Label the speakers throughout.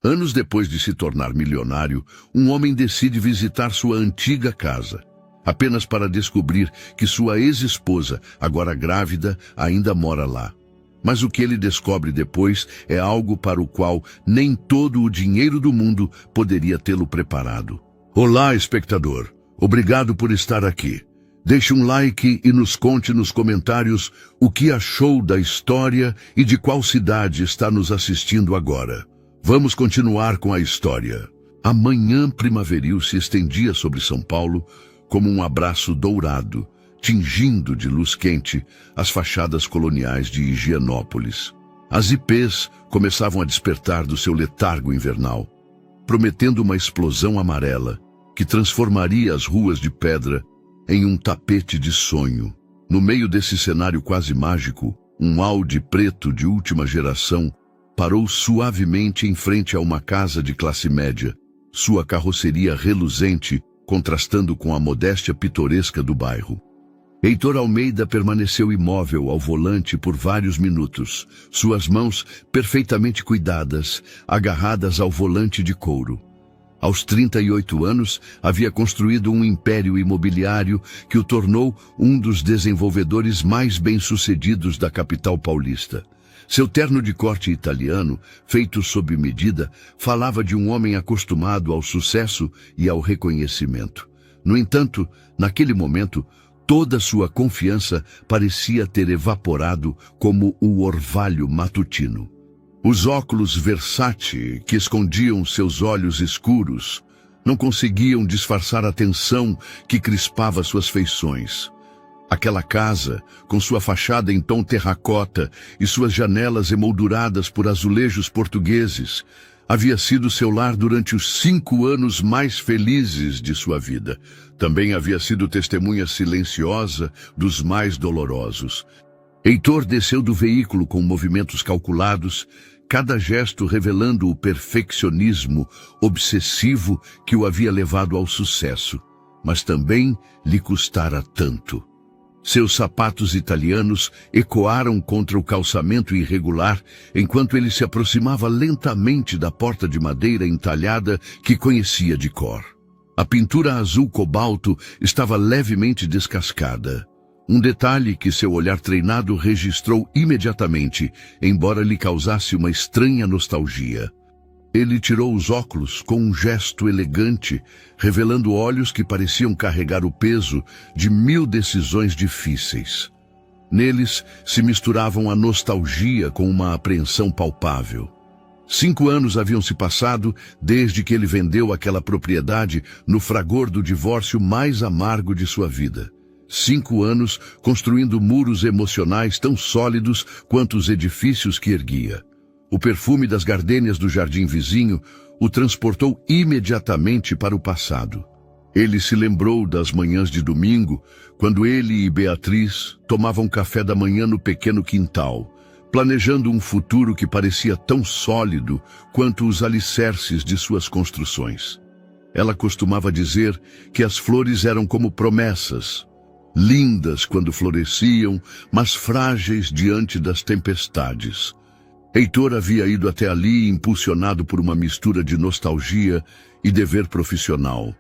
Speaker 1: Anos depois de se tornar milionário, um homem decide visitar sua antiga casa, apenas para descobrir que sua ex-esposa, agora grávida, ainda mora lá. Mas o que ele descobre depois é algo para o qual nem todo o dinheiro do mundo poderia tê-lo preparado. Olá, espectador. Obrigado por estar aqui. Deixe um like e nos conte nos comentários o que achou da história e de qual cidade está nos assistindo agora. Vamos continuar com a história. A manhã primaveril se estendia sobre São Paulo como um abraço dourado, tingindo de luz quente as fachadas coloniais de Higienópolis. As ipês começavam a despertar do seu letargo invernal, prometendo uma explosão amarela que transformaria as ruas de pedra em um tapete de sonho. No meio desse cenário quase mágico, um Audi preto de última geração parou suavemente em frente a uma casa de classe média, sua carroceria reluzente contrastando com a modéstia pitoresca do bairro. Heitor Almeida permaneceu imóvel ao volante por vários minutos, suas mãos perfeitamente cuidadas, agarradas ao volante de couro. Aos 38 anos, havia construído um império imobiliário que o tornou um dos desenvolvedores mais bem-sucedidos da capital paulista. Seu terno de corte italiano, feito sob medida, falava de um homem acostumado ao sucesso e ao reconhecimento. No entanto, naquele momento, toda sua confiança parecia ter evaporado como o orvalho matutino. Os óculos Versace, que escondiam seus olhos escuros, não conseguiam disfarçar a tensão que crispava suas feições. Aquela casa, com sua fachada em tom terracota e suas janelas emolduradas por azulejos portugueses, havia sido seu lar durante os 5 anos mais felizes de sua vida. Também havia sido testemunha silenciosa dos mais dolorosos. Heitor desceu do veículo com movimentos calculados, cada gesto revelando o perfeccionismo obsessivo que o havia levado ao sucesso, mas também lhe custara tanto. Seus sapatos italianos ecoaram contra o calçamento irregular enquanto ele se aproximava lentamente da porta de madeira entalhada que conhecia de cor. A pintura azul cobalto estava levemente descascada. Um detalhe que seu olhar treinado registrou imediatamente, embora lhe causasse uma estranha nostalgia. Ele tirou os óculos com um gesto elegante, revelando olhos que pareciam carregar o peso de 1000 decisões difíceis. Neles se misturavam a nostalgia com uma apreensão palpável. 5 anos haviam se passado desde que ele vendeu aquela propriedade no fragor do divórcio mais amargo de sua vida. 5 anos construindo muros emocionais tão sólidos quanto os edifícios que erguia. O perfume das gardênias do jardim vizinho o transportou imediatamente para o passado. Ele se lembrou das manhãs de domingo, quando ele e Beatriz tomavam café da manhã no pequeno quintal, planejando um futuro que parecia tão sólido quanto os alicerces de suas construções. Ela costumava dizer que as flores eram como promessas, lindas quando floresciam, mas frágeis diante das tempestades. Heitor havia ido até ali impulsionado por uma mistura de nostalgia e dever profissional.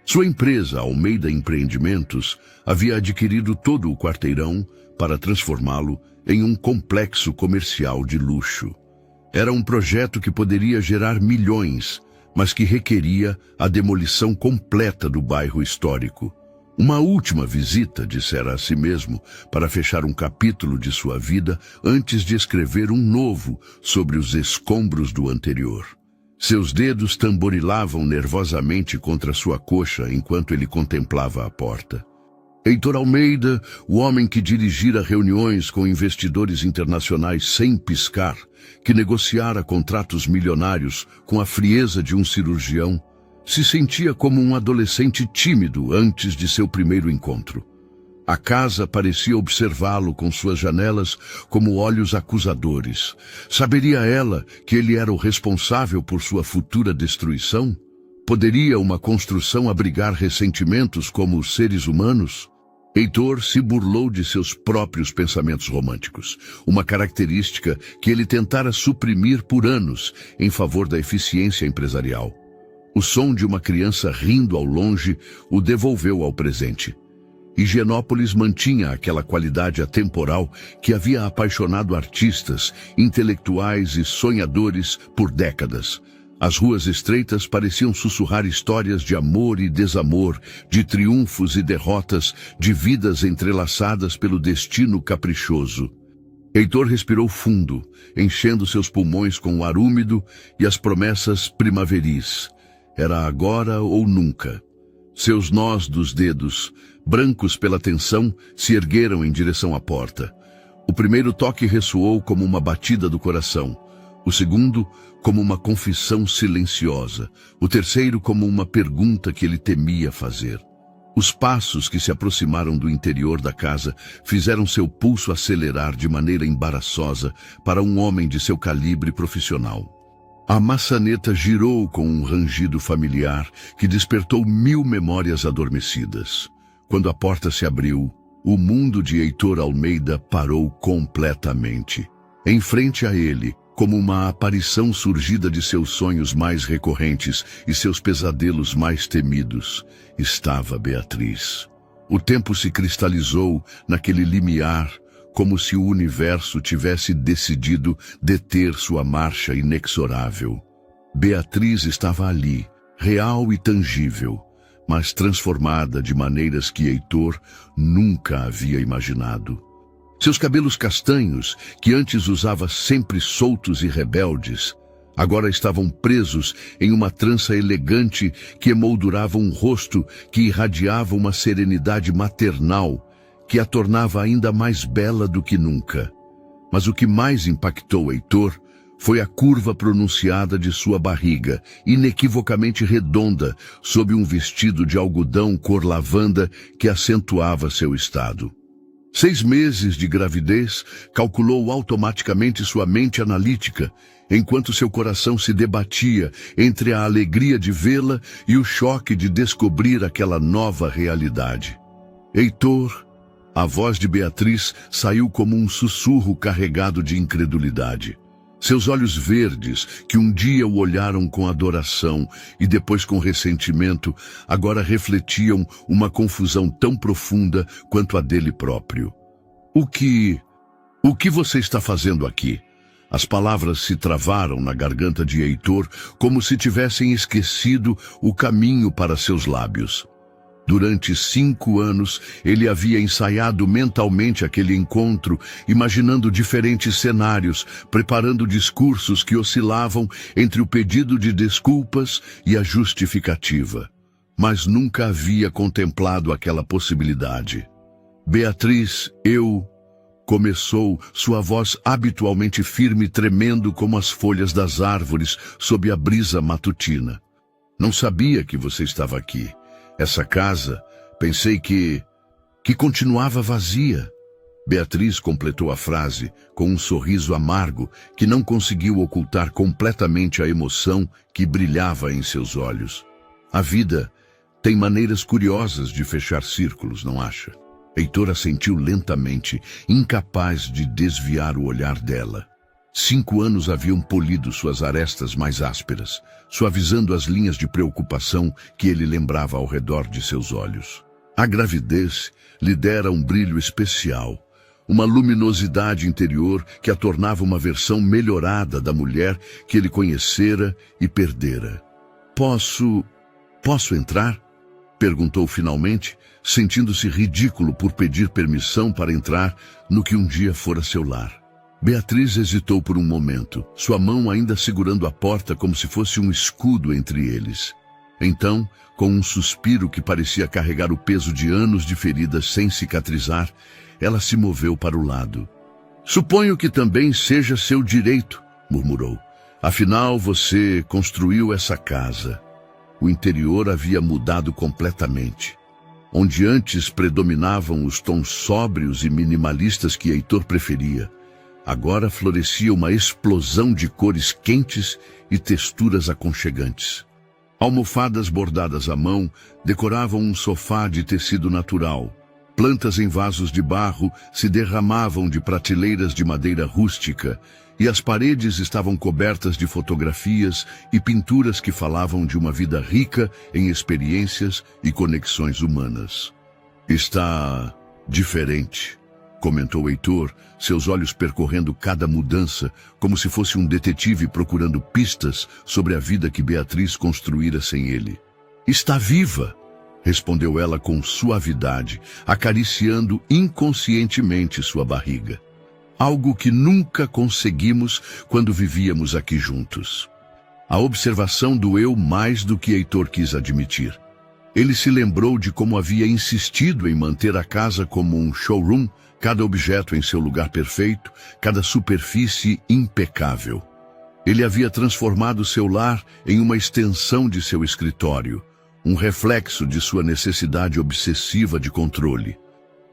Speaker 1: Sua empresa, Almeida Empreendimentos, havia adquirido todo o quarteirão para transformá-lo em um complexo comercial de luxo. Era um projeto que poderia gerar milhões, mas que requeria a demolição completa do bairro histórico. Uma última visita, dissera a si mesmo, para fechar um capítulo de sua vida antes de escrever um novo sobre os escombros do anterior. Seus dedos tamborilavam nervosamente contra sua coxa enquanto ele contemplava a porta. Heitor Almeida, o homem que dirigira reuniões com investidores internacionais sem piscar, que negociara contratos milionários com a frieza de um cirurgião, se sentia como um adolescente tímido antes de seu primeiro encontro. A casa parecia observá-lo com suas janelas como olhos acusadores. Saberia ela que ele era o responsável por sua futura destruição? Poderia uma construção abrigar ressentimentos como os seres humanos? Heitor se burlou de seus próprios pensamentos românticos, uma característica que ele tentara suprimir por anos em favor da eficiência empresarial. O som de uma criança rindo ao longe o devolveu ao presente. Higienópolis mantinha aquela qualidade atemporal que havia apaixonado artistas, intelectuais e sonhadores por décadas. As ruas estreitas pareciam sussurrar histórias de amor e desamor, de triunfos e derrotas, de vidas entrelaçadas pelo destino caprichoso. Heitor respirou fundo, enchendo seus pulmões com o ar úmido e as promessas primaveris. Era agora ou nunca. Seus nós dos dedos, brancos pela tensão, se ergueram em direção à porta. O primeiro toque ressoou como uma batida do coração. O segundo, como uma confissão silenciosa. O terceiro, como uma pergunta que ele temia fazer. Os passos que se aproximaram do interior da casa fizeram seu pulso acelerar de maneira embaraçosa para um homem de seu calibre profissional. A maçaneta girou com um rangido familiar que despertou 1000 memórias adormecidas. Quando a porta se abriu, o mundo de Heitor Almeida parou completamente. Em frente a ele, como uma aparição surgida de seus sonhos mais recorrentes e seus pesadelos mais temidos, estava Beatriz. O tempo se cristalizou naquele limiar, como se o universo tivesse decidido deter sua marcha inexorável. Beatriz estava ali, real e tangível, mas transformada de maneiras que Heitor nunca havia imaginado. Seus cabelos castanhos, que antes usava sempre soltos e rebeldes, agora estavam presos em uma trança elegante que emoldurava um rosto que irradiava uma serenidade maternal que a tornava ainda mais bela do que nunca. Mas o que mais impactou Heitor foi a curva pronunciada de sua barriga, inequivocamente redonda, sob um vestido de algodão cor lavanda que acentuava seu estado. 6 meses de gravidez calculou automaticamente sua mente analítica, enquanto seu coração se debatia entre a alegria de vê-la e o choque de descobrir aquela nova realidade. Heitor, a voz de Beatriz saiu como um sussurro carregado de incredulidade. Seus olhos verdes, que um dia o olharam com adoração e depois com ressentimento, agora refletiam uma confusão tão profunda quanto a dele próprio. O que você está fazendo aqui? As palavras se travaram na garganta de Heitor como se tivessem esquecido o caminho para seus lábios. Durante 5 anos, ele havia ensaiado mentalmente aquele encontro, imaginando diferentes cenários, preparando discursos que oscilavam entre o pedido de desculpas e a justificativa. Mas nunca havia contemplado aquela possibilidade. Beatriz, começou, sua voz habitualmente firme tremendo como as folhas das árvores sob a brisa matutina. Não sabia que você estava aqui. Essa casa, pensei que continuava vazia. Beatriz completou a frase com um sorriso amargo que não conseguiu ocultar completamente a emoção que brilhava em seus olhos. A vida tem maneiras curiosas de fechar círculos, não acha? Heitor assentiu lentamente, incapaz de desviar o olhar dela. 5 anos haviam polido suas arestas mais ásperas, suavizando as linhas de preocupação que ele lembrava ao redor de seus olhos. A gravidez lhe dera um brilho especial, uma luminosidade interior que a tornava uma versão melhorada da mulher que ele conhecera e perdera. Posso entrar? Perguntou finalmente, sentindo-se ridículo por pedir permissão para entrar no que um dia fora seu lar. Beatriz hesitou por um momento, sua mão ainda segurando a porta como se fosse um escudo entre eles. Então, com um suspiro que parecia carregar o peso de anos de feridas sem cicatrizar, ela se moveu para o lado. Suponho que também seja seu direito, murmurou. Afinal, você construiu essa casa. O interior havia mudado completamente. Onde antes predominavam os tons sóbrios e minimalistas que Heitor preferia, agora florescia uma explosão de cores quentes e texturas aconchegantes. Almofadas bordadas à mão decoravam um sofá de tecido natural. Plantas em vasos de barro se derramavam de prateleiras de madeira rústica, e as paredes estavam cobertas de fotografias e pinturas que falavam de uma vida rica em experiências e conexões humanas. Está diferente, comentou Heitor, seus olhos percorrendo cada mudança, como se fosse um detetive procurando pistas sobre a vida que Beatriz construíra sem ele. Está viva, respondeu ela com suavidade, acariciando inconscientemente sua barriga. Algo que nunca conseguimos quando vivíamos aqui juntos. A observação doeu mais do que Heitor quis admitir. Ele se lembrou de como havia insistido em manter a casa como um showroom, cada objeto em seu lugar perfeito, cada superfície impecável. Ele havia transformado seu lar em uma extensão de seu escritório, um reflexo de sua necessidade obsessiva de controle.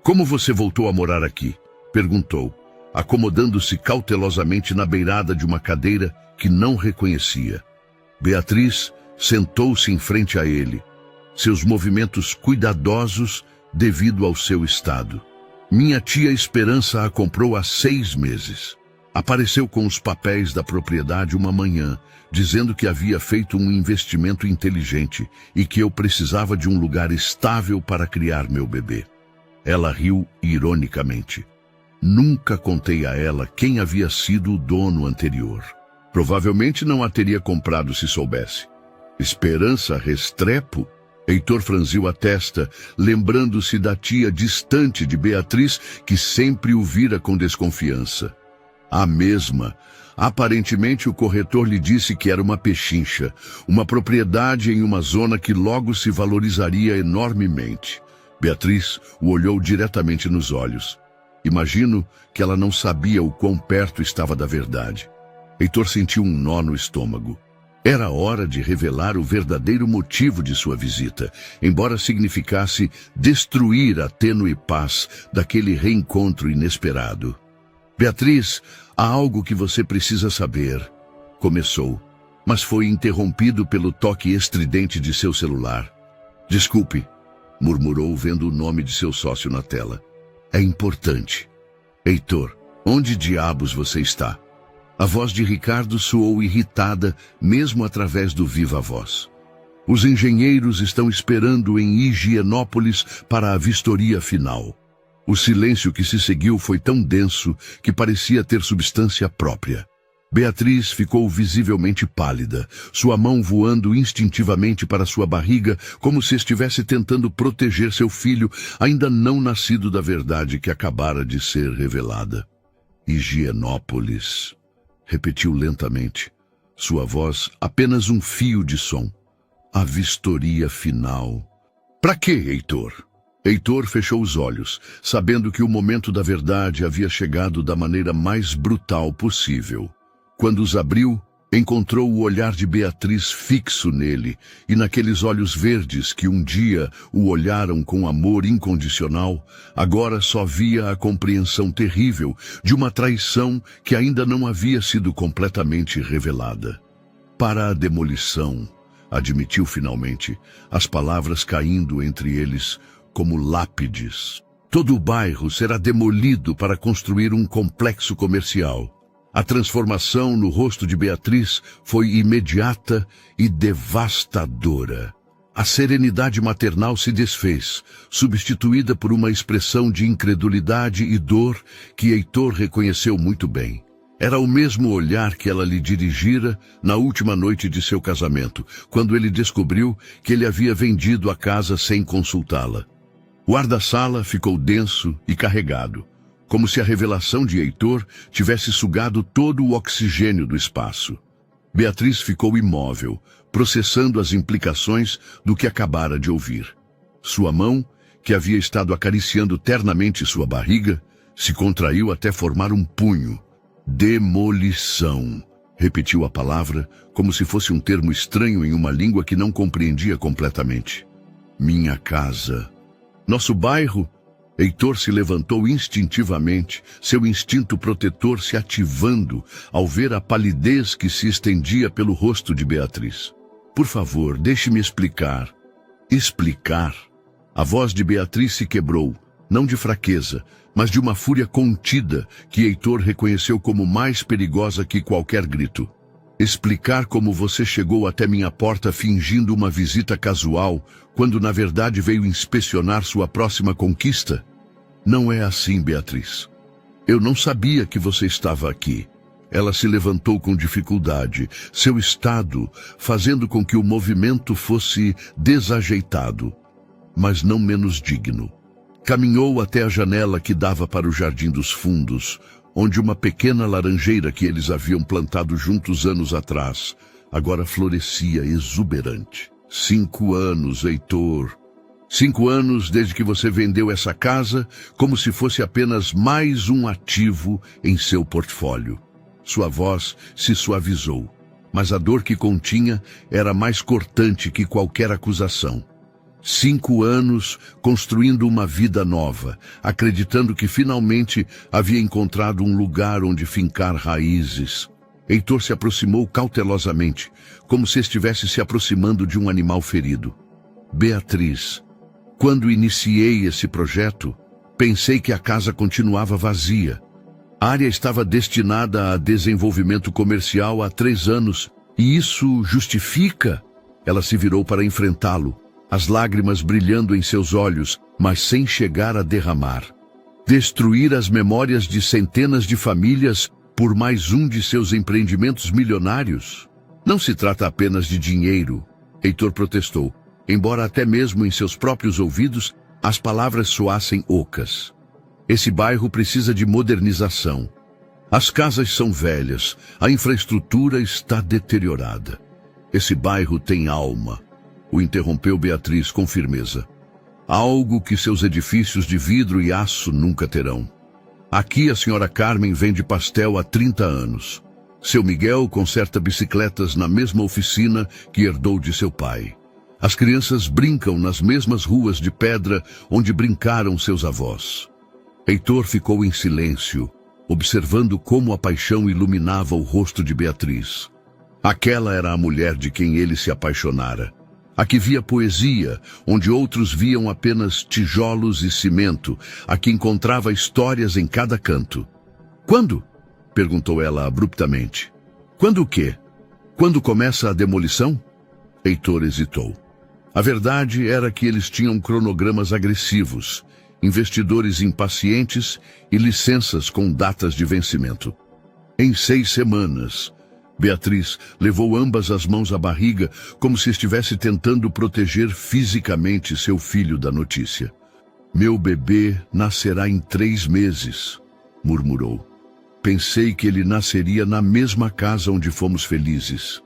Speaker 1: Como você voltou a morar aqui? Perguntou, acomodando-se cautelosamente na beirada de uma cadeira que não reconhecia. Beatriz sentou-se em frente a ele, seus movimentos cuidadosos devido ao seu estado. Minha tia Esperança a comprou há 6 meses. Apareceu com os papéis da propriedade uma manhã, dizendo que havia feito um investimento inteligente e que eu precisava de um lugar estável para criar meu bebê. Ela riu ironicamente. Nunca contei a ela quem havia sido o dono anterior. Provavelmente não a teria comprado se soubesse. Esperança Restrepo? Heitor franziu a testa, lembrando-se da tia distante de Beatriz, que sempre o vira com desconfiança. A mesma. Aparentemente o corretor lhe disse que era uma pechincha, uma propriedade em uma zona que logo se valorizaria enormemente. Beatriz o olhou diretamente nos olhos. Imagino que ela não sabia o quão perto estava da verdade. Heitor sentiu um nó no estômago. Era hora de revelar o verdadeiro motivo de sua visita, embora significasse destruir a tênue paz daquele reencontro inesperado. Beatriz, há algo que você precisa saber, começou, mas foi interrompido pelo toque estridente de seu celular. Desculpe, murmurou vendo o nome de seu sócio na tela. É importante. Heitor, onde diabos você está? A voz de Ricardo soou irritada, mesmo através do viva-voz. Os engenheiros estão esperando em Higienópolis para a vistoria final. O silêncio que se seguiu foi tão denso que parecia ter substância própria. Beatriz ficou visivelmente pálida, sua mão voando instintivamente para sua barriga, como se estivesse tentando proteger seu filho, ainda não nascido da verdade que acabara de ser revelada. Higienópolis, repetiu lentamente, sua voz apenas um fio de som. A vistoria final. Para quê, Heitor? Heitor fechou os olhos, sabendo que o momento da verdade havia chegado da maneira mais brutal possível. Quando os abriu, encontrou o olhar de Beatriz fixo nele, e naqueles olhos verdes que um dia o olharam com amor incondicional, agora só via a compreensão terrível de uma traição que ainda não havia sido completamente revelada. Para a demolição, admitiu finalmente, as palavras caindo entre eles como lápides. Todo o bairro será demolido para construir um complexo comercial. A transformação no rosto de Beatriz foi imediata e devastadora. A serenidade maternal se desfez, substituída por uma expressão de incredulidade e dor que Heitor reconheceu muito bem. Era o mesmo olhar que ela lhe dirigira na última noite de seu casamento, quando ele descobriu que ele havia vendido a casa sem consultá-la. O ar da sala ficou denso e carregado, como se a revelação de Heitor tivesse sugado todo o oxigênio do espaço. Beatriz ficou imóvel, processando as implicações do que acabara de ouvir. Sua mão, que havia estado acariciando ternamente sua barriga, se contraiu até formar um punho. Demolição, repetiu a palavra, como se fosse um termo estranho em uma língua que não compreendia completamente. Minha casa. Nosso bairro. Heitor se levantou instintivamente, seu instinto protetor se ativando ao ver a palidez que se estendia pelo rosto de Beatriz. Por favor, deixe-me explicar. Explicar? A voz de Beatriz se quebrou, não de fraqueza, mas de uma fúria contida que Heitor reconheceu como mais perigosa que qualquer grito. Explicar como você chegou até minha porta fingindo uma visita casual, quando na verdade veio inspecionar sua próxima conquista? Não é assim, Beatriz. Eu não sabia que você estava aqui. Ela se levantou com dificuldade, seu estado fazendo com que o movimento fosse desajeitado, mas não menos digno. Caminhou até a janela que dava para o Jardim dos Fundos, onde uma pequena laranjeira que eles haviam plantado juntos anos atrás, agora florescia exuberante. 5 anos, Heitor. 5 anos desde que você vendeu essa casa, como se fosse apenas mais um ativo em seu portfólio. Sua voz se suavizou, mas a dor que continha era mais cortante que qualquer acusação. 5 anos construindo uma vida nova, acreditando que finalmente havia encontrado um lugar onde fincar raízes. Heitor se aproximou cautelosamente, como se estivesse se aproximando de um animal ferido. Beatriz, quando iniciei esse projeto, pensei que a casa continuava vazia. A área estava destinada a desenvolvimento comercial há 3 anos, e isso justifica? Ela se virou para enfrentá-lo, as lágrimas brilhando em seus olhos, mas sem chegar a derramar. Destruir as memórias de centenas de famílias por mais um de seus empreendimentos milionários? Não se trata apenas de dinheiro, Heitor protestou, embora até mesmo em seus próprios ouvidos as palavras soassem ocas. Esse bairro precisa de modernização. As casas são velhas, a infraestrutura está deteriorada. Esse bairro tem alma, o interrompeu Beatriz com firmeza. Algo que seus edifícios de vidro e aço nunca terão. Aqui a senhora Carmen vende pastel há 30 anos. Seu Miguel conserta bicicletas na mesma oficina que herdou de seu pai. As crianças brincam nas mesmas ruas de pedra onde brincaram seus avós. Heitor ficou em silêncio, observando como a paixão iluminava o rosto de Beatriz. Aquela era a mulher de quem ele se apaixonara. A que via poesia, onde outros viam apenas tijolos e cimento, a que encontrava histórias em cada canto. Quando? Perguntou ela abruptamente. Quando o quê? Quando começa a demolição? Heitor hesitou. A verdade era que eles tinham cronogramas agressivos, investidores impacientes e licenças com datas de vencimento. Em 6 semanas, Beatriz levou ambas as mãos à barriga, como se estivesse tentando proteger fisicamente seu filho da notícia. Meu bebê nascerá em 3 meses, murmurou. Pensei que ele nasceria na mesma casa onde fomos felizes.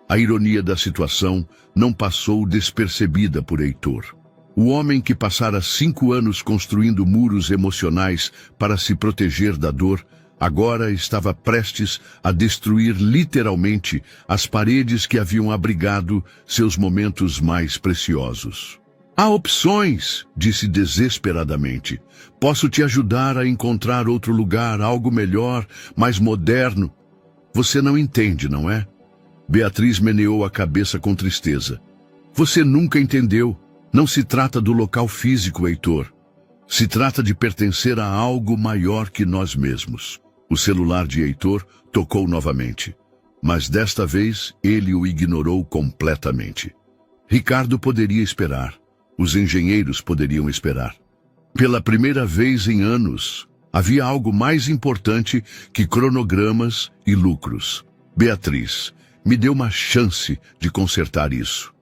Speaker 1: A ironia da situação não passou despercebida por Heitor. O homem que passara 5 anos construindo muros emocionais para se proteger da dor, agora estava prestes a destruir literalmente as paredes que haviam abrigado seus momentos mais preciosos. Há opções, disse desesperadamente. Posso te ajudar a encontrar outro lugar, algo melhor, mais moderno. Você não entende, não é? Beatriz meneou a cabeça com tristeza. Você nunca entendeu. Não se trata do local físico, Heitor. Se trata de pertencer a algo maior que nós mesmos. O celular de Heitor tocou novamente, mas desta vez ele o ignorou completamente. Ricardo poderia esperar. Os engenheiros poderiam esperar. Pela primeira vez em anos, havia algo mais importante que cronogramas e lucros. Beatriz, me deu uma chance de consertar isso.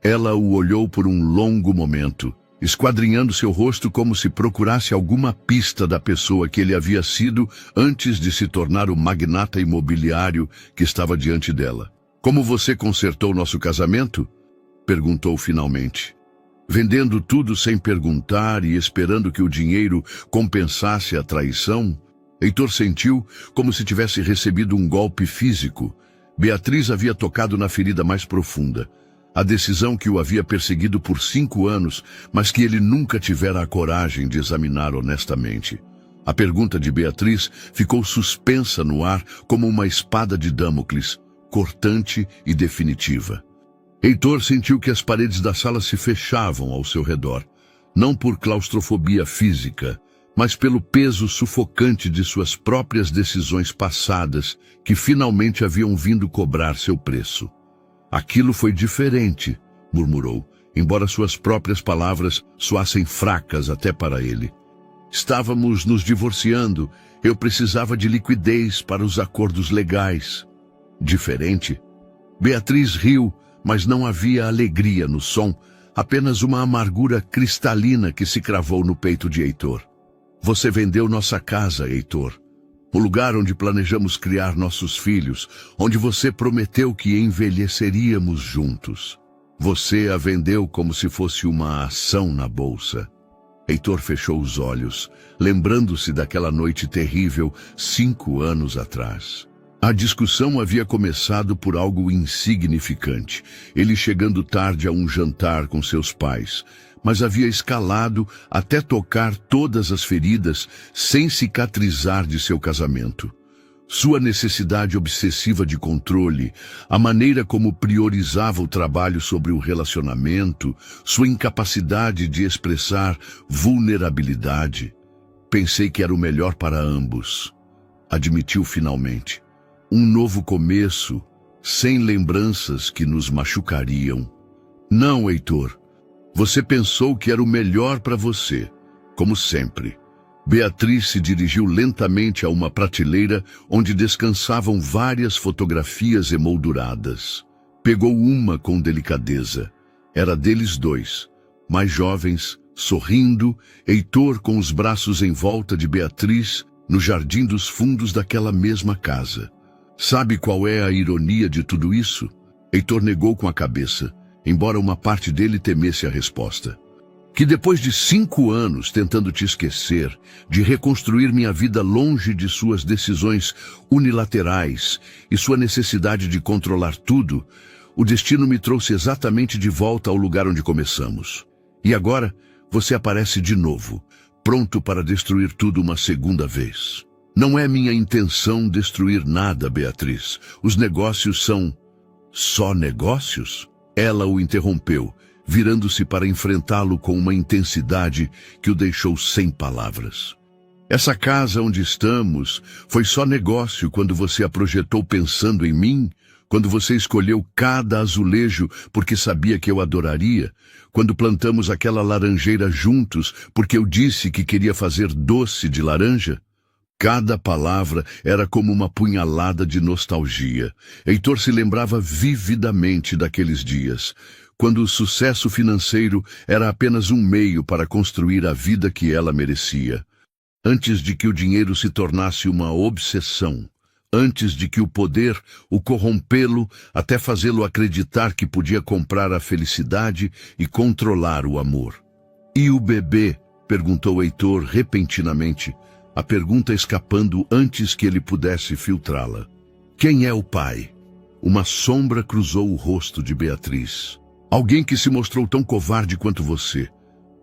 Speaker 1: Ela o olhou por um longo momento, esquadrinhando seu rosto como se procurasse alguma pista da pessoa que ele havia sido antes de se tornar o magnata imobiliário que estava diante dela. Como você consertou nosso casamento? Perguntou finalmente. Vendendo tudo sem perguntar e esperando que o dinheiro compensasse a traição, Heitor sentiu como se tivesse recebido um golpe físico. Beatriz havia tocado na ferida mais profunda. A decisão que o havia perseguido por 5 anos, mas que ele nunca tivera a coragem de examinar honestamente. A pergunta de Beatriz ficou suspensa no ar como uma espada de Damocles, cortante e definitiva. Heitor sentiu que as paredes da sala se fechavam ao seu redor. não por claustrofobia física, mas pelo peso sufocante de suas próprias decisões passadas que finalmente haviam vindo cobrar seu preço. Aquilo foi diferente, murmurou, embora suas próprias palavras soassem fracas até para ele. Estávamos nos divorciando, eu precisava de liquidez para os acordos legais. Diferente? Beatriz riu, mas não havia alegria no som, apenas uma amargura cristalina que se cravou no peito de Heitor. Você vendeu nossa casa, Heitor. O lugar onde planejamos criar nossos filhos, onde você prometeu que envelheceríamos juntos. Você a vendeu como se fosse uma ação na bolsa. Heitor fechou os olhos, lembrando-se daquela noite terrível 5 anos atrás. A discussão havia começado por algo insignificante, ele chegando tarde a um jantar com seus pais, mas havia escalado até tocar todas as feridas sem cicatrizar de seu casamento. Sua necessidade obsessiva de controle, a maneira como priorizava o trabalho sobre o relacionamento, sua incapacidade de expressar vulnerabilidade. Pensei que era o melhor para ambos, admitiu finalmente. Um novo começo, sem lembranças que nos machucariam. Não, Heitor. Você pensou que era o melhor para você, como sempre. Beatriz se dirigiu lentamente a uma prateleira onde descansavam várias fotografias emolduradas. Pegou uma com delicadeza. Era deles dois, mais jovens, sorrindo, Heitor com os braços em volta de Beatriz, no jardim dos fundos daquela mesma casa. Sabe qual é a ironia de tudo isso? Heitor negou com a cabeça, embora uma parte dele temesse a resposta. Que depois de 5 anos tentando te esquecer, de reconstruir minha vida longe de suas decisões unilaterais e sua necessidade de controlar tudo, o destino me trouxe exatamente de volta ao lugar onde começamos. E agora, você aparece de novo, pronto para destruir tudo uma segunda vez. Não é minha intenção destruir nada, Beatriz. Os negócios são... só negócios? Ela o interrompeu, virando-se para enfrentá-lo com uma intensidade que o deixou sem palavras. Essa casa onde estamos foi só negócio quando você a projetou pensando em mim, quando você escolheu cada azulejo porque sabia que eu adoraria, quando plantamos aquela laranjeira juntos porque eu disse que queria fazer doce de laranja. Cada palavra era como uma punhalada de nostalgia. Heitor se lembrava vividamente daqueles dias, quando o sucesso financeiro era apenas um meio para construir a vida que ela merecia. Antes de que o dinheiro se tornasse uma obsessão, antes de que o poder o corrompê-lo até fazê-lo acreditar que podia comprar a felicidade e controlar o amor. E o bebê? Perguntou Heitor repentinamente, a pergunta escapando antes que ele pudesse filtrá-la. Quem é o pai? Uma sombra cruzou o rosto de Beatriz. Alguém que se mostrou tão covarde quanto você,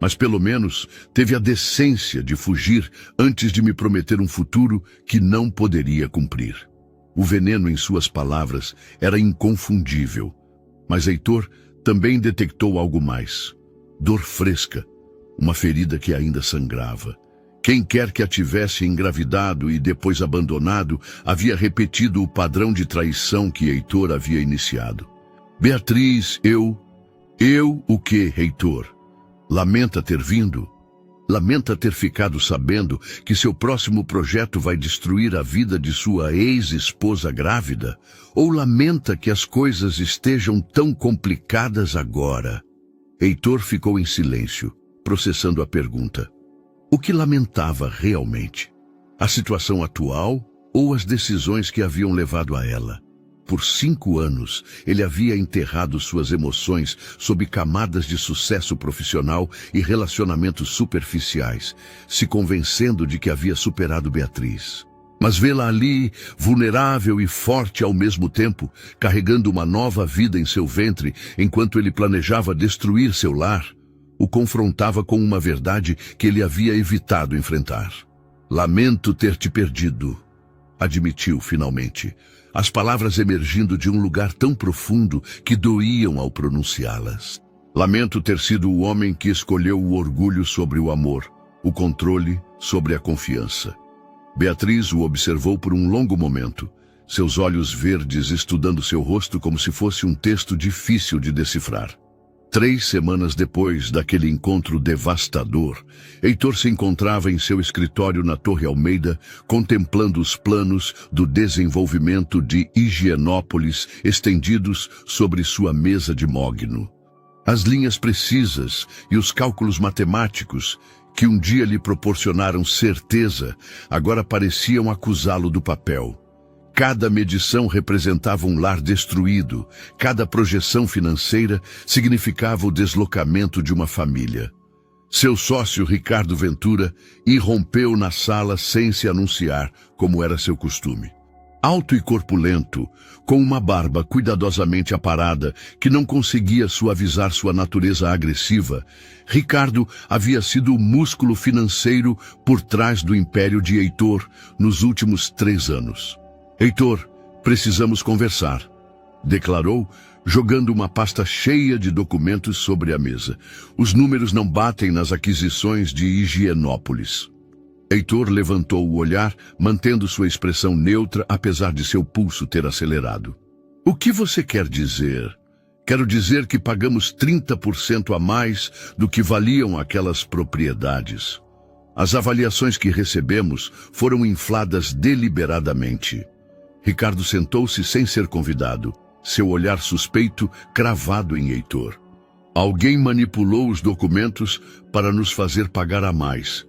Speaker 1: mas pelo menos teve a decência de fugir antes de me prometer um futuro que não poderia cumprir. O veneno em suas palavras era inconfundível, mas Heitor também detectou algo mais. Dor fresca, uma ferida que ainda sangrava. Quem quer que a tivesse engravidado e depois abandonado havia repetido o padrão de traição que Heitor havia iniciado. Beatriz, eu o que, Heitor? Lamenta ter vindo? Lamenta ter ficado sabendo que seu próximo projeto vai destruir a vida de sua ex-esposa grávida? Ou lamenta que as coisas estejam tão complicadas agora? Heitor ficou em silêncio, processando a pergunta. O que lamentava realmente? A situação atual ou as decisões que haviam levado a ela? Por 5 anos, ele havia enterrado suas emoções sob camadas de sucesso profissional e relacionamentos superficiais, se convencendo de que havia superado Beatriz. Mas vê-la ali, vulnerável e forte ao mesmo tempo, carregando uma nova vida em seu ventre, enquanto ele planejava destruir seu lar, o confrontava com uma verdade que ele havia evitado enfrentar. Lamento ter te perdido, admitiu finalmente, as palavras emergindo de um lugar tão profundo que doíam ao pronunciá-las. Lamento ter sido o homem que escolheu o orgulho sobre o amor, o controle sobre a confiança. Beatriz o observou por um longo momento, seus olhos verdes estudando seu rosto como se fosse um texto difícil de decifrar. 3 semanas depois daquele encontro devastador, Heitor se encontrava em seu escritório na Torre Almeida, contemplando os planos do desenvolvimento de Higienópolis estendidos sobre sua mesa de mogno. As linhas precisas e os cálculos matemáticos, que um dia lhe proporcionaram certeza, agora pareciam acusá-lo do papel. Cada medição representava um lar destruído, cada projeção financeira significava o deslocamento de uma família. Seu sócio, Ricardo Ventura, irrompeu na sala sem se anunciar, como era seu costume. Alto e corpulento, com uma barba cuidadosamente aparada que não conseguia suavizar sua natureza agressiva, Ricardo havia sido o músculo financeiro por trás do império de Heitor nos últimos 3 anos. Heitor, precisamos conversar, declarou, jogando uma pasta cheia de documentos sobre a mesa. Os números não batem nas aquisições de Higienópolis. Heitor levantou o olhar, mantendo sua expressão neutra, apesar de seu pulso ter acelerado. O que você quer dizer? Quero dizer que pagamos 30% a mais do que valiam aquelas propriedades. As avaliações que recebemos foram infladas deliberadamente. Ricardo sentou-se sem ser convidado, seu olhar suspeito cravado em Heitor. Alguém manipulou os documentos para nos fazer pagar a mais.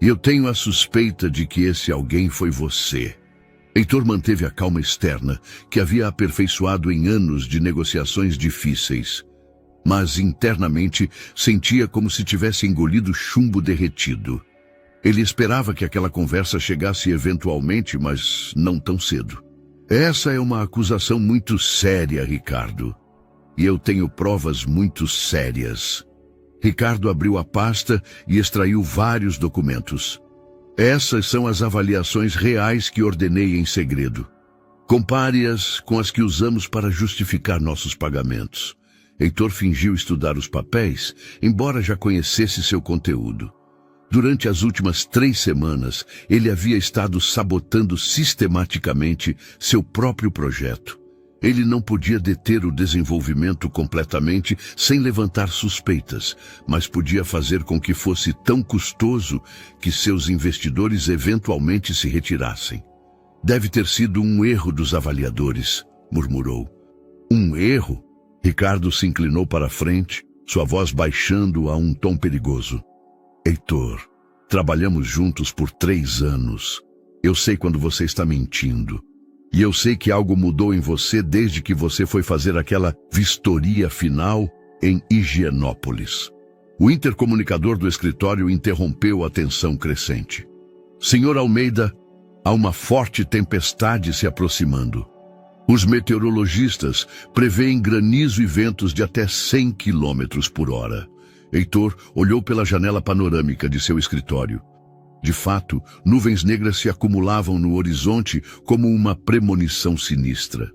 Speaker 1: E eu tenho a suspeita de que esse alguém foi você. Heitor manteve a calma externa, que havia aperfeiçoado em anos de negociações difíceis. Mas internamente sentia como se tivesse engolido chumbo derretido. Ele esperava que aquela conversa chegasse eventualmente, mas não tão cedo. Essa é uma acusação muito séria, Ricardo. E eu tenho provas muito sérias. Ricardo abriu a pasta e extraiu vários documentos. Essas são as avaliações reais que ordenei em segredo. Compare-as com as que usamos para justificar nossos pagamentos. Heitor fingiu estudar os papéis, embora já conhecesse seu conteúdo. Durante as últimas 3 semanas, ele havia estado sabotando sistematicamente seu próprio projeto. Ele não podia deter o desenvolvimento completamente sem levantar suspeitas, mas podia fazer com que fosse tão custoso que seus investidores eventualmente se retirassem. Deve ter sido um erro dos avaliadores, murmurou. Um erro? Ricardo se inclinou para a frente, sua voz baixando a um tom perigoso. Heitor, trabalhamos juntos por 3 anos. Eu sei quando você está mentindo. E eu sei que algo mudou em você desde que você foi fazer aquela vistoria final em Higienópolis. O intercomunicador do escritório interrompeu a tensão crescente. Senhor Almeida, há uma forte tempestade se aproximando. Os meteorologistas prevêem granizo e ventos de até 100 km por hora. Heitor olhou pela janela panorâmica de seu escritório. De fato, nuvens negras se acumulavam no horizonte como uma premonição sinistra.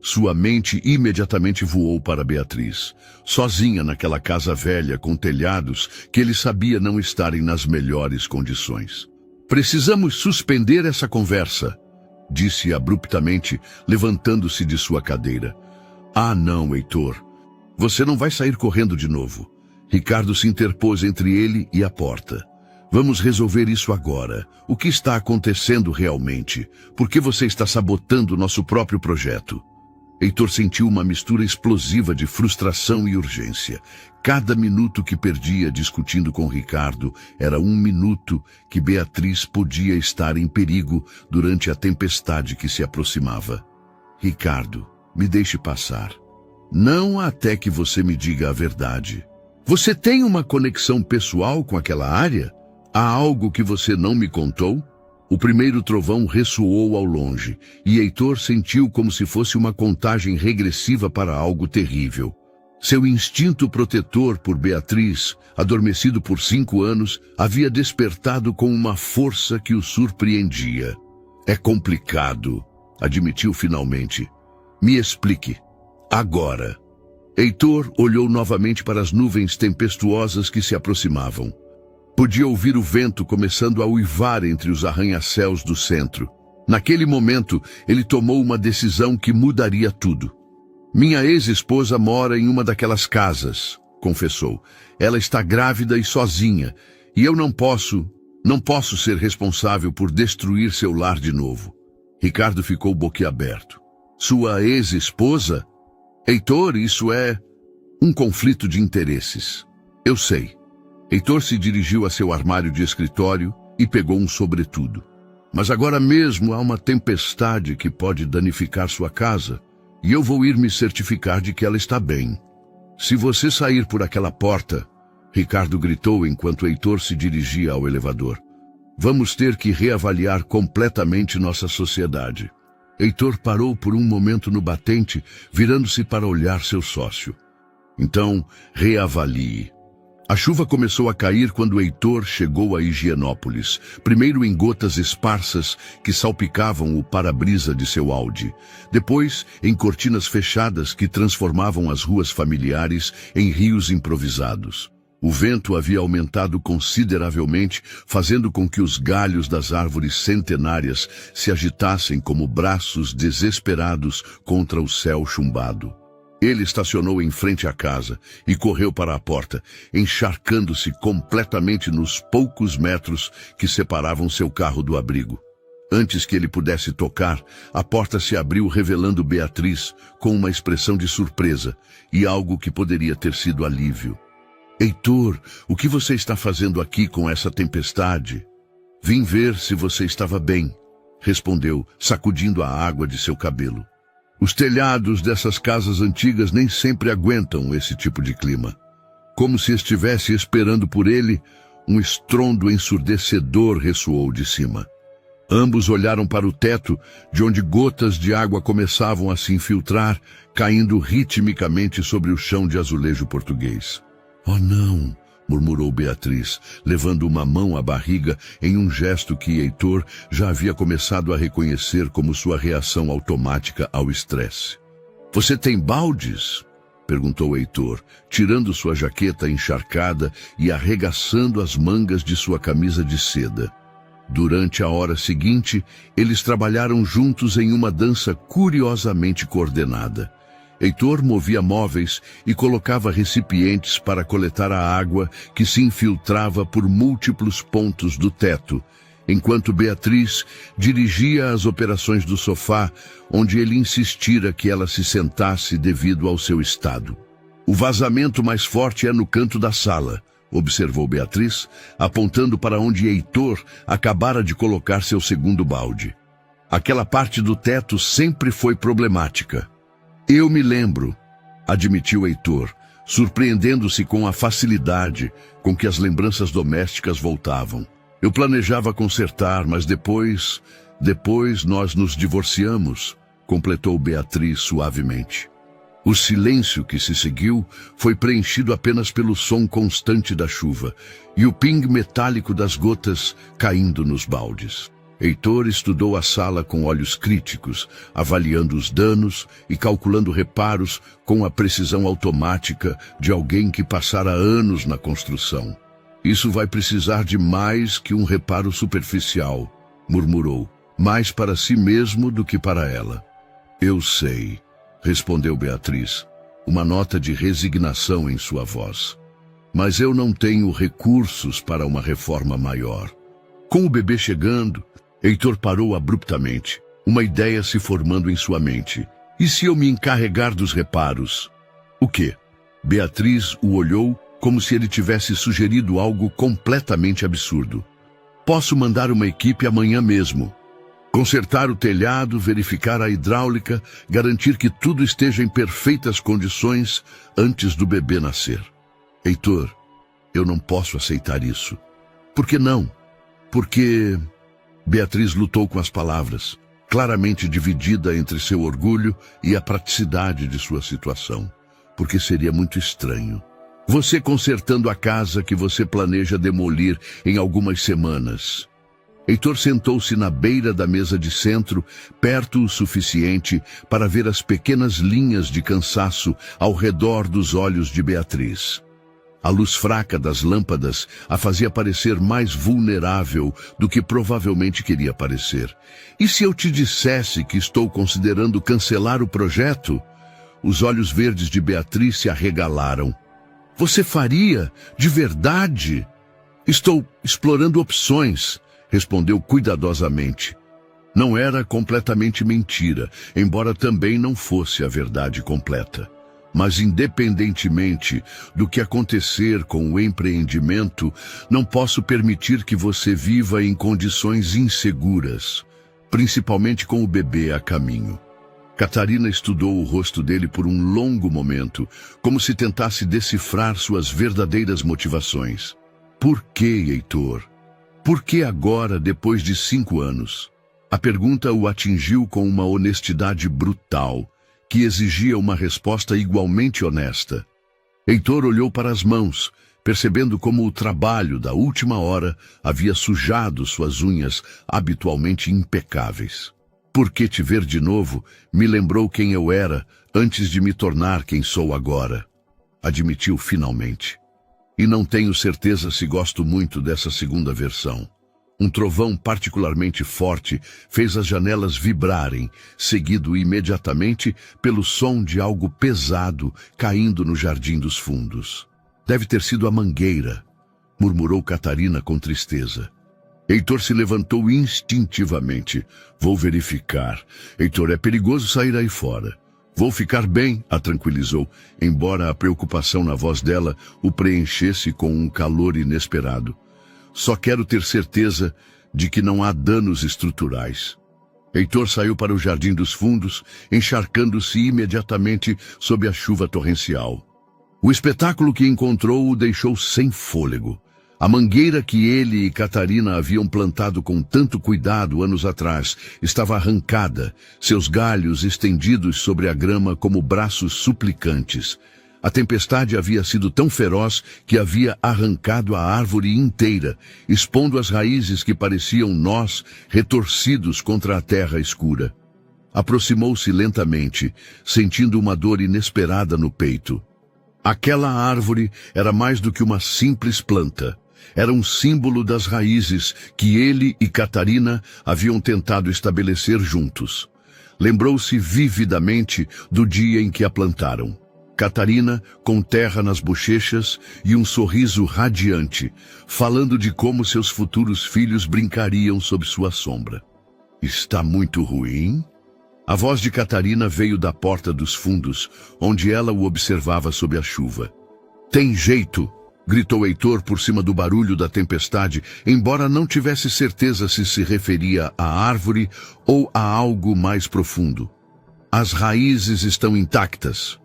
Speaker 1: Sua mente imediatamente voou para Beatriz, sozinha naquela casa velha com telhados que ele sabia não estarem nas melhores condições. Precisamos suspender essa conversa, disse abruptamente, levantando-se de sua cadeira. Ah, não, Heitor. Você não vai sair correndo de novo. Ricardo se interpôs entre ele e a porta. Vamos resolver isso agora. O que está acontecendo realmente? Por que você está sabotando nosso próprio projeto? Heitor sentiu uma mistura explosiva de frustração e urgência. Cada minuto que perdia discutindo com Ricardo era um minuto que Beatriz podia estar em perigo durante a tempestade que se aproximava. Ricardo, me deixe passar. Não até que você me diga a verdade. Você tem uma conexão pessoal com aquela área? Há algo que você não me contou? O primeiro trovão ressoou ao longe, e Heitor sentiu como se fosse uma contagem regressiva para algo terrível. Seu instinto protetor por Beatriz, adormecido por 5 anos, havia despertado com uma força que o surpreendia. É complicado, admitiu finalmente. Me explique. Agora. Heitor olhou novamente para as nuvens tempestuosas que se aproximavam. Podia ouvir o vento começando a uivar entre os arranha-céus do centro. Naquele momento, ele tomou uma decisão que mudaria tudo. Minha ex-esposa mora em uma daquelas casas, confessou. Ela está grávida e sozinha, e eu não posso ser responsável por destruir seu lar de novo. Ricardo ficou boquiaberto. Sua ex-esposa? Heitor, isso é um conflito de interesses. Eu sei. Heitor se dirigiu a seu armário de escritório e pegou um sobretudo. Mas agora mesmo há uma tempestade que pode danificar sua casa, e eu vou ir me certificar de que ela está bem. Se você sair por aquela porta, Ricardo gritou enquanto Heitor se dirigia ao elevador, vamos ter que reavaliar completamente nossa sociedade. Heitor parou por um momento no batente, virando-se para olhar seu sócio. Então, reavalie. A chuva começou a cair quando Heitor chegou a Higienópolis, primeiro em gotas esparsas que salpicavam o para-brisa de seu Audi, depois em cortinas fechadas que transformavam as ruas familiares em rios improvisados. O vento havia aumentado consideravelmente, fazendo com que os galhos das árvores centenárias se agitassem como braços desesperados contra o céu chumbado. Ele estacionou em frente à casa e correu para a porta, encharcando-se completamente nos poucos metros que separavam seu carro do abrigo. Antes que ele pudesse tocar, a porta se abriu revelando Beatriz com uma expressão de surpresa e algo que poderia ter sido alívio. Heitor, o que você está fazendo aqui com essa tempestade? Vim ver se você estava bem, respondeu, sacudindo a água de seu cabelo. Os telhados dessas casas antigas nem sempre aguentam esse tipo de clima. Como se estivesse esperando por ele, um estrondo ensurdecedor ressoou de cima. Ambos olharam para o teto, de onde gotas de água começavam a se infiltrar, caindo ritmicamente sobre o chão de azulejo português. Oh não! Murmurou Beatriz, levando uma mão à barriga em um gesto que Heitor já havia começado a reconhecer como sua reação automática ao estresse. Você tem baldes? Perguntou Heitor, tirando sua jaqueta encharcada e arregaçando as mangas de sua camisa de seda. Durante a hora seguinte, eles trabalharam juntos em uma dança curiosamente coordenada. Heitor movia móveis e colocava recipientes para coletar a água que se infiltrava por múltiplos pontos do teto, enquanto Beatriz dirigia as operações do sofá, onde ele insistira que ela se sentasse devido ao seu estado. O vazamento mais forte é no canto da sala, observou Beatriz, apontando para onde Heitor acabara de colocar seu segundo balde. Aquela parte do teto sempre foi problemática. Eu me lembro, admitiu Heitor, surpreendendo-se com a facilidade com que as lembranças domésticas voltavam. Eu planejava consertar, mas depois nós nos divorciamos, completou Beatriz suavemente. O silêncio que se seguiu foi preenchido apenas pelo som constante da chuva e o ping metálico das gotas caindo nos baldes. Heitor estudou a sala com olhos críticos, avaliando os danos e calculando reparos com a precisão automática de alguém que passara anos na construção. Isso vai precisar de mais que um reparo superficial, murmurou, mais para si mesmo do que para ela. Eu sei, respondeu Beatriz, uma nota de resignação em sua voz. Mas eu não tenho recursos para uma reforma maior. Com o bebê chegando, Heitor parou abruptamente, uma ideia se formando em sua mente. E se eu me encarregar dos reparos? O quê? Beatriz o olhou como se ele tivesse sugerido algo completamente absurdo. Posso mandar uma equipe amanhã mesmo. Consertar o telhado, verificar a hidráulica, garantir que tudo esteja em perfeitas condições antes do bebê nascer. Heitor, eu não posso aceitar isso. Por que não? Porque... Beatriz lutou com as palavras, claramente dividida entre seu orgulho e a praticidade de sua situação, porque seria muito estranho. Você consertando a casa que você planeja demolir em algumas semanas. Heitor sentou-se na beira da mesa de centro, perto o suficiente para ver as pequenas linhas de cansaço ao redor dos olhos de Beatriz. A luz fraca das lâmpadas a fazia parecer mais vulnerável do que provavelmente queria parecer. E se eu te dissesse que estou considerando cancelar o projeto? Os olhos verdes de Beatriz se arregalaram. Você faria? De verdade? Estou explorando opções, respondeu cuidadosamente. Não era completamente mentira, embora também não fosse a verdade completa. Mas independentemente do que acontecer com o empreendimento, não posso permitir que você viva em condições inseguras, principalmente com o bebê a caminho. Catarina estudou o rosto dele por um longo momento, como se tentasse decifrar suas verdadeiras motivações. Por que, Heitor? Por que agora, depois de 5 anos? A pergunta o atingiu com uma honestidade brutal, que exigia uma resposta igualmente honesta. Heitor olhou para as mãos, percebendo como o trabalho da última hora havia sujado suas unhas habitualmente impecáveis. Porque te ver de novo me lembrou quem eu era antes de me tornar quem sou agora, admitiu finalmente. E não tenho certeza se gosto muito dessa segunda versão. Um trovão particularmente forte fez as janelas vibrarem, seguido imediatamente pelo som de algo pesado caindo no jardim dos fundos. Deve ter sido a mangueira, murmurou Catarina com tristeza. Heitor se levantou instintivamente. Vou verificar. Heitor, é perigoso sair aí fora. Vou ficar bem, a tranquilizou, embora a preocupação na voz dela o preenchesse com um calor inesperado. Só quero ter certeza de que não há danos estruturais. Heitor saiu para o jardim dos fundos, encharcando-se imediatamente sob a chuva torrencial. O espetáculo que encontrou o deixou sem fôlego. A mangueira que ele e Catarina haviam plantado com tanto cuidado anos atrás estava arrancada, seus galhos estendidos sobre a grama como braços suplicantes. A tempestade havia sido tão feroz que havia arrancado a árvore inteira, expondo as raízes que pareciam nós retorcidos contra a terra escura. Aproximou-se lentamente, sentindo uma dor inesperada no peito. Aquela árvore era mais do que uma simples planta. Era um símbolo das raízes que ele e Catarina haviam tentado estabelecer juntos. Lembrou-se vividamente do dia em que a plantaram. Catarina, com terra nas bochechas e um sorriso radiante, falando de como seus futuros filhos brincariam sob sua sombra. Está muito ruim? A voz de Catarina veio da porta dos fundos, onde ela o observava sob a chuva. Tem jeito! Gritou Heitor por cima do barulho da tempestade, embora não tivesse certeza se referia à árvore ou a algo mais profundo. As raízes estão intactas.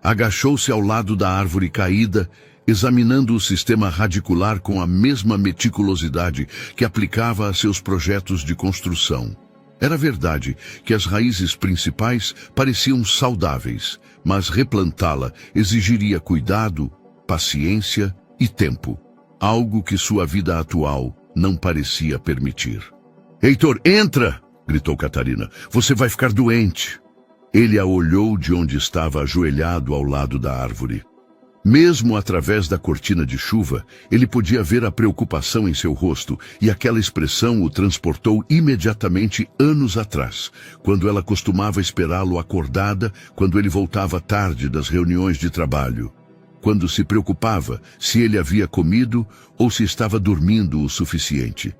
Speaker 1: Agachou-se ao lado da árvore caída, examinando o sistema radicular com a mesma meticulosidade que aplicava a seus projetos de construção. Era verdade que as raízes principais pareciam saudáveis, mas replantá-la exigiria cuidado, paciência e tempo, algo que sua vida atual não parecia permitir. Heitor, entra! Gritou Catarina. Você vai ficar doente. Ele a olhou de onde estava ajoelhado ao lado da árvore. Mesmo através da cortina de chuva, ele podia ver a preocupação em seu rosto, e aquela expressão o transportou imediatamente anos atrás, quando ela costumava esperá-lo acordada quando ele voltava tarde das reuniões de trabalho. Quando se preocupava se ele havia comido ou se estava dormindo o suficiente.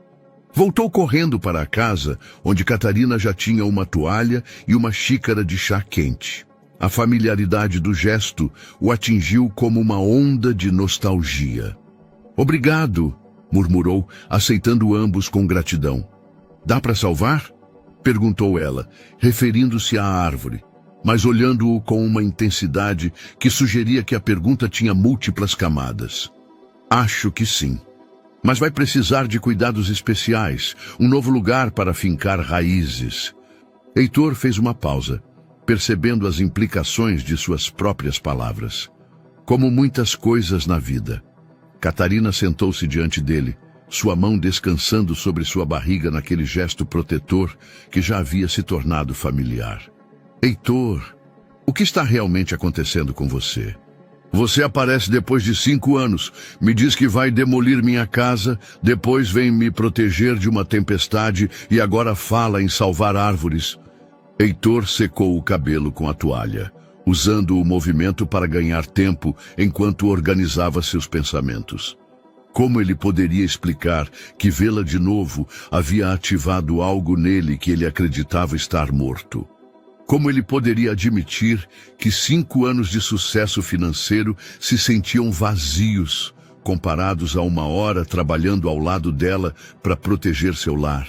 Speaker 1: Voltou correndo para a casa, onde Catarina já tinha uma toalha e uma xícara de chá quente. A familiaridade do gesto o atingiu como uma onda de nostalgia. Obrigado, murmurou, aceitando ambos com gratidão. Dá para salvar? Perguntou ela, referindo-se à árvore, mas olhando-o com uma intensidade que sugeria que a pergunta tinha múltiplas camadas. Acho que sim. Mas vai precisar de cuidados especiais, um novo lugar para fincar raízes. Heitor fez uma pausa, percebendo as implicações de suas próprias palavras. Como muitas coisas na vida. Catarina sentou-se diante dele, sua mão descansando sobre sua barriga naquele gesto protetor que já havia se tornado familiar. Heitor, o que está realmente acontecendo com você? Você aparece depois de 5 anos, me diz que vai demolir minha casa, depois vem me proteger de uma tempestade e agora fala em salvar árvores. Heitor secou o cabelo com a toalha, usando o movimento para ganhar tempo enquanto organizava seus pensamentos. Como ele poderia explicar que vê-la de novo havia ativado algo nele que ele acreditava estar morto? Como ele poderia admitir que 5 anos de sucesso financeiro se sentiam vazios, comparados a 1 hora trabalhando ao lado dela para proteger seu lar?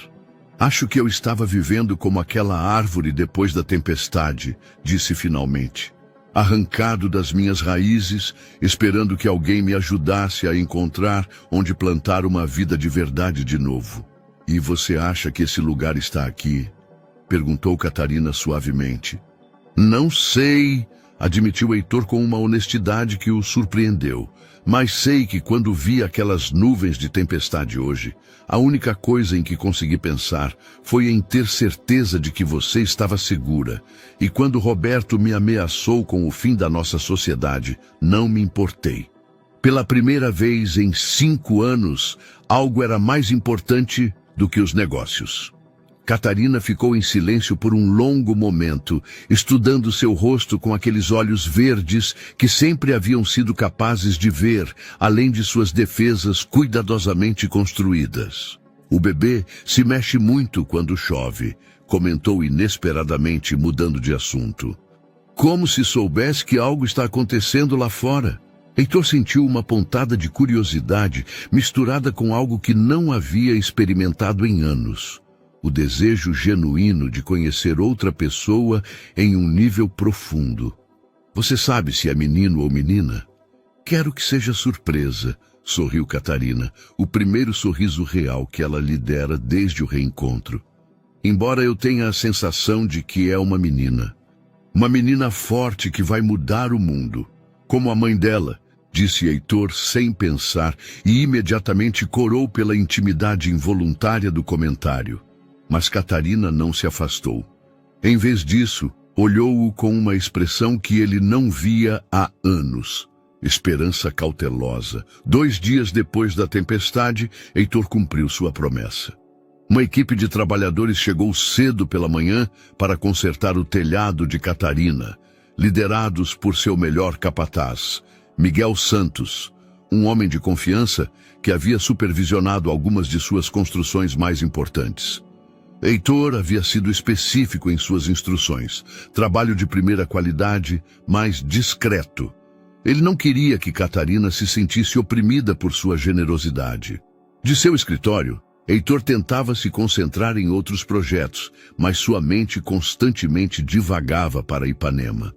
Speaker 1: Acho que eu estava vivendo como aquela árvore depois da tempestade, disse finalmente. Arrancado das minhas raízes, esperando que alguém me ajudasse a encontrar onde plantar uma vida de verdade de novo. E você acha que esse lugar está aqui? Perguntou Catarina suavemente. Não sei, admitiu Heitor com uma honestidade que o surpreendeu. Mas sei que quando vi aquelas nuvens de tempestade hoje, a única coisa em que consegui pensar foi em ter certeza de que você estava segura. E quando Roberto me ameaçou com o fim da nossa sociedade, não me importei. Pela primeira vez em 5 anos, algo era mais importante do que os negócios. Catarina ficou em silêncio por um longo momento, estudando seu rosto com aqueles olhos verdes que sempre haviam sido capazes de ver, além de suas defesas cuidadosamente construídas. O bebê se mexe muito quando chove, comentou inesperadamente, mudando de assunto. Como se soubesse que algo está acontecendo lá fora. Heitor sentiu uma pontada de curiosidade misturada com algo que não havia experimentado em anos. O desejo genuíno de conhecer outra pessoa em um nível profundo. Você sabe se é menino ou menina? Quero que seja surpresa, sorriu Catarina, o primeiro sorriso real que ela lhe dera desde o reencontro. Embora eu tenha a sensação de que é uma menina. Uma menina forte que vai mudar o mundo. Como a mãe dela, disse Heitor sem pensar e imediatamente corou pela intimidade involuntária do comentário. Mas Catarina não se afastou. Em vez disso, olhou-o com uma expressão que ele não via há anos. Esperança cautelosa. 2 dias depois da tempestade, Heitor cumpriu sua promessa. Uma equipe de trabalhadores chegou cedo pela manhã para consertar o telhado de Catarina, liderados por seu melhor capataz, Miguel Santos, um homem de confiança que havia supervisionado algumas de suas construções mais importantes. Heitor havia sido específico em suas instruções. Trabalho de primeira qualidade, mas discreto. Ele não queria que Catarina se sentisse oprimida por sua generosidade. De seu escritório, Heitor tentava se concentrar em outros projetos, mas sua mente constantemente divagava para Ipanema.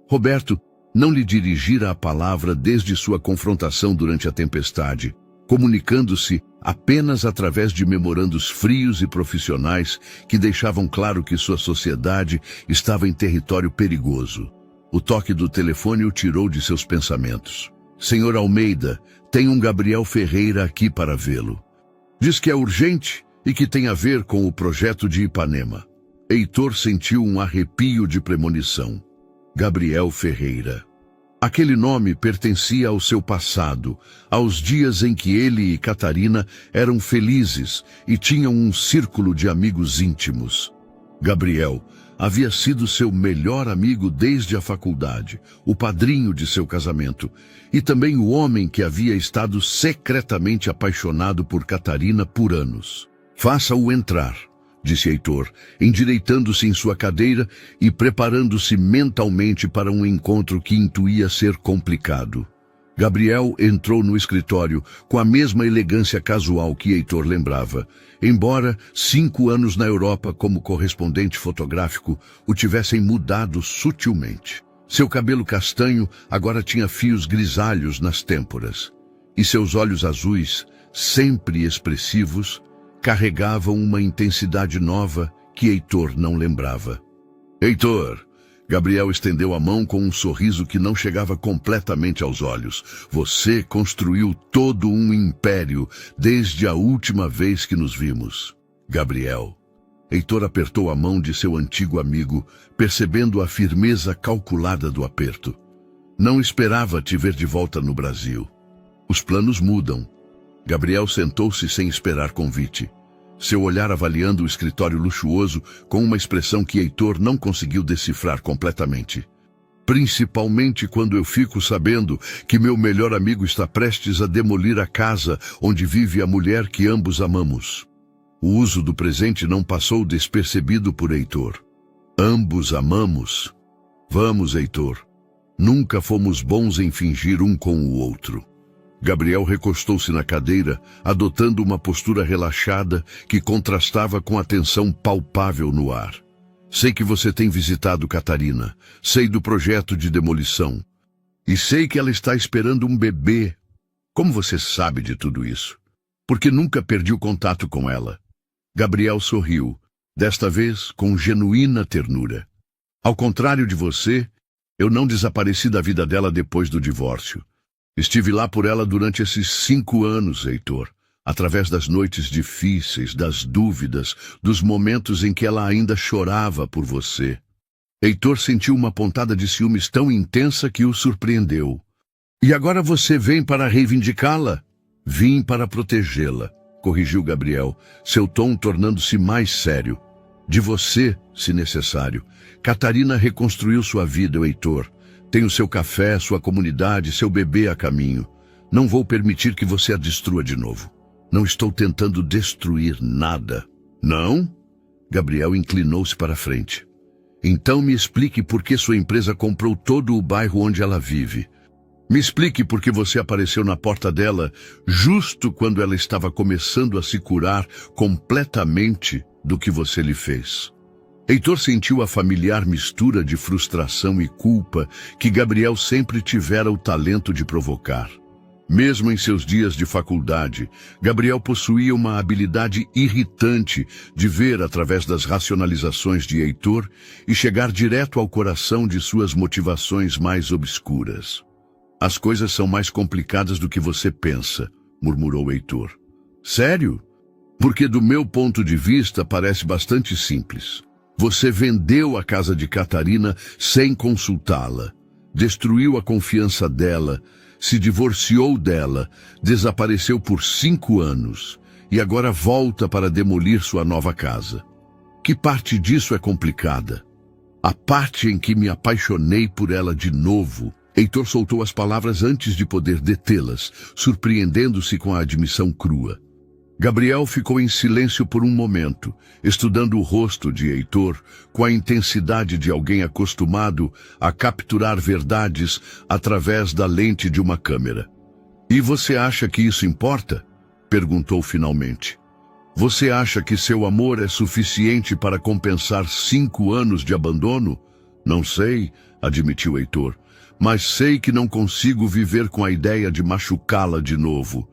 Speaker 1: Roberto não lhe dirigira a palavra desde sua confrontação durante a tempestade, comunicando-se apenas através de memorandos frios e profissionais que deixavam claro que sua sociedade estava em território perigoso. O toque do telefone o tirou de seus pensamentos. Senhor Almeida, tem um Gabriel Ferreira aqui para vê-lo. Diz que é urgente e que tem a ver com o projeto de Ipanema. Heitor sentiu um arrepio de premonição. Gabriel Ferreira. Aquele nome pertencia ao seu passado, aos dias em que ele e Catarina eram felizes e tinham um círculo de amigos íntimos. Gabriel havia sido seu melhor amigo desde a faculdade, o padrinho de seu casamento, e também o homem que havia estado secretamente apaixonado por Catarina por anos. Faça-o entrar, disse Heitor, endireitando-se em sua cadeira e preparando-se mentalmente para um encontro que intuía ser complicado. Gabriel entrou no escritório com a mesma elegância casual que Heitor lembrava, embora 5 anos na Europa como correspondente fotográfico o tivessem mudado sutilmente. Seu cabelo castanho agora tinha fios grisalhos nas têmporas, e seus olhos azuis, sempre expressivos, carregavam uma intensidade nova que Heitor não lembrava. Heitor, Gabriel estendeu a mão com um sorriso que não chegava completamente aos olhos. Você construiu todo um império desde a última vez que nos vimos. Gabriel. Heitor apertou a mão de seu antigo amigo, percebendo a firmeza calculada do aperto. Não esperava te ver de volta no Brasil. Os planos mudam. Gabriel sentou-se sem esperar convite. Seu olhar avaliando o escritório luxuoso com uma expressão que Heitor não conseguiu decifrar completamente. Principalmente quando eu fico sabendo que meu melhor amigo está prestes a demolir a casa onde vive a mulher que ambos amamos. O uso do presente não passou despercebido por Heitor. Ambos amamos. Vamos, Heitor. Nunca fomos bons em fingir um com o outro. Gabriel recostou-se na cadeira, adotando uma postura relaxada que contrastava com a tensão palpável no ar. Sei que você tem visitado Catarina. Sei do projeto de demolição. E sei que ela está esperando um bebê. Como você sabe de tudo isso? Porque nunca perdi o contato com ela. Gabriel sorriu, desta vez com genuína ternura. Ao contrário de você, eu não desapareci da vida dela depois do divórcio. Estive lá por ela durante esses 5 anos, Heitor, através das noites difíceis, das dúvidas, dos momentos em que ela ainda chorava por você. Heitor sentiu uma pontada de ciúmes tão intensa que o surpreendeu. E agora você vem para reivindicá-la? Vim para protegê-la, corrigiu Gabriel, seu tom tornando-se mais sério. De você, se necessário. Catarina reconstruiu sua vida, Heitor. Tem o seu café, sua comunidade, seu bebê a caminho. Não vou permitir que você a destrua de novo. Não estou tentando destruir nada. Não? Gabriel inclinou-se para a frente. Então me explique por que sua empresa comprou todo o bairro onde ela vive. Me explique por que você apareceu na porta dela justo quando ela estava começando a se curar completamente do que você lhe fez. Heitor sentiu a familiar mistura de frustração e culpa que Gabriel sempre tivera o talento de provocar. Mesmo em seus dias de faculdade, Gabriel possuía uma habilidade irritante de ver através das racionalizações de Heitor e chegar direto ao coração de suas motivações mais obscuras. As coisas são mais complicadas do que você pensa, murmurou Heitor. Sério? Porque do meu ponto de vista parece bastante simples. Você vendeu a casa de Catarina sem consultá-la, destruiu a confiança dela, se divorciou dela, desapareceu por 5 anos e agora volta para demolir sua nova casa. Que parte disso é complicada? A parte em que me apaixonei por ela de novo. Heitor soltou as palavras antes de poder detê-las, surpreendendo-se com a admissão crua. Gabriel ficou em silêncio por um momento, estudando o rosto de Heitor com a intensidade de alguém acostumado a capturar verdades através da lente de uma câmera. E você acha que isso importa? Perguntou finalmente. Você acha que seu amor é suficiente para compensar 5 anos de abandono? Não sei, admitiu Heitor, mas sei que não consigo viver com a ideia de machucá-la de novo.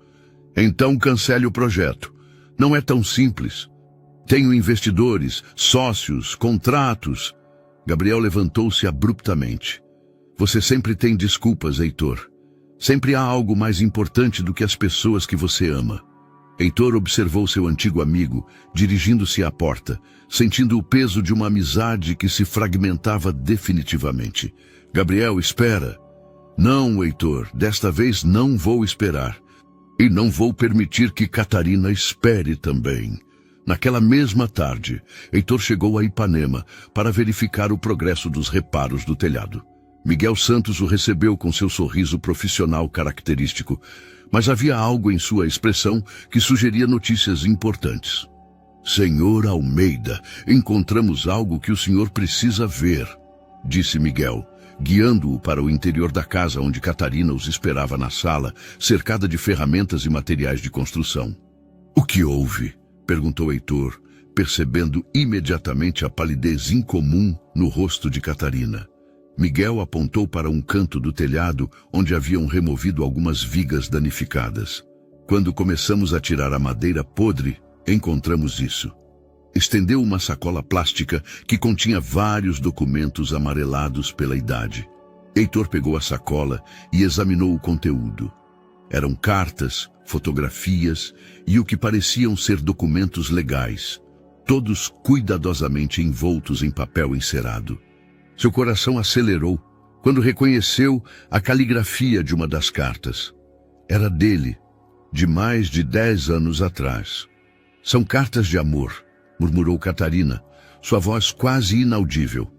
Speaker 1: Então cancele o projeto. Não é tão simples. Tenho investidores, sócios, contratos. Gabriel levantou-se abruptamente. Você sempre tem desculpas, Heitor. Sempre há algo mais importante do que as pessoas que você ama. Heitor observou seu antigo amigo, dirigindo-se à porta, sentindo o peso de uma amizade que se fragmentava definitivamente. Gabriel, espera. Não, Heitor, desta vez não vou esperar. E não vou permitir que Catarina espere também. Naquela mesma tarde, Heitor chegou a Ipanema para verificar o progresso dos reparos do telhado. Miguel Santos o recebeu com seu sorriso profissional característico, mas havia algo em sua expressão que sugeria notícias importantes. Senhor Almeida, encontramos algo que o senhor precisa ver, disse Miguel, guiando-o para o interior da casa onde Catarina os esperava na sala, cercada de ferramentas e materiais de construção. O que houve? Perguntou Heitor, percebendo imediatamente a palidez incomum no rosto de Catarina. Miguel apontou para um canto do telhado onde haviam removido algumas vigas danificadas. Quando começamos a tirar a madeira podre, encontramos isso. Estendeu uma sacola plástica que continha vários documentos amarelados pela idade. Heitor pegou a sacola e examinou o conteúdo. Eram cartas, fotografias e o que pareciam ser documentos legais, todos cuidadosamente envoltos em papel encerado. Seu coração acelerou quando reconheceu a caligrafia de uma das cartas. Era dele, de mais de 10 anos atrás. São cartas de amor, murmurou Catarina, sua voz quase inaudível.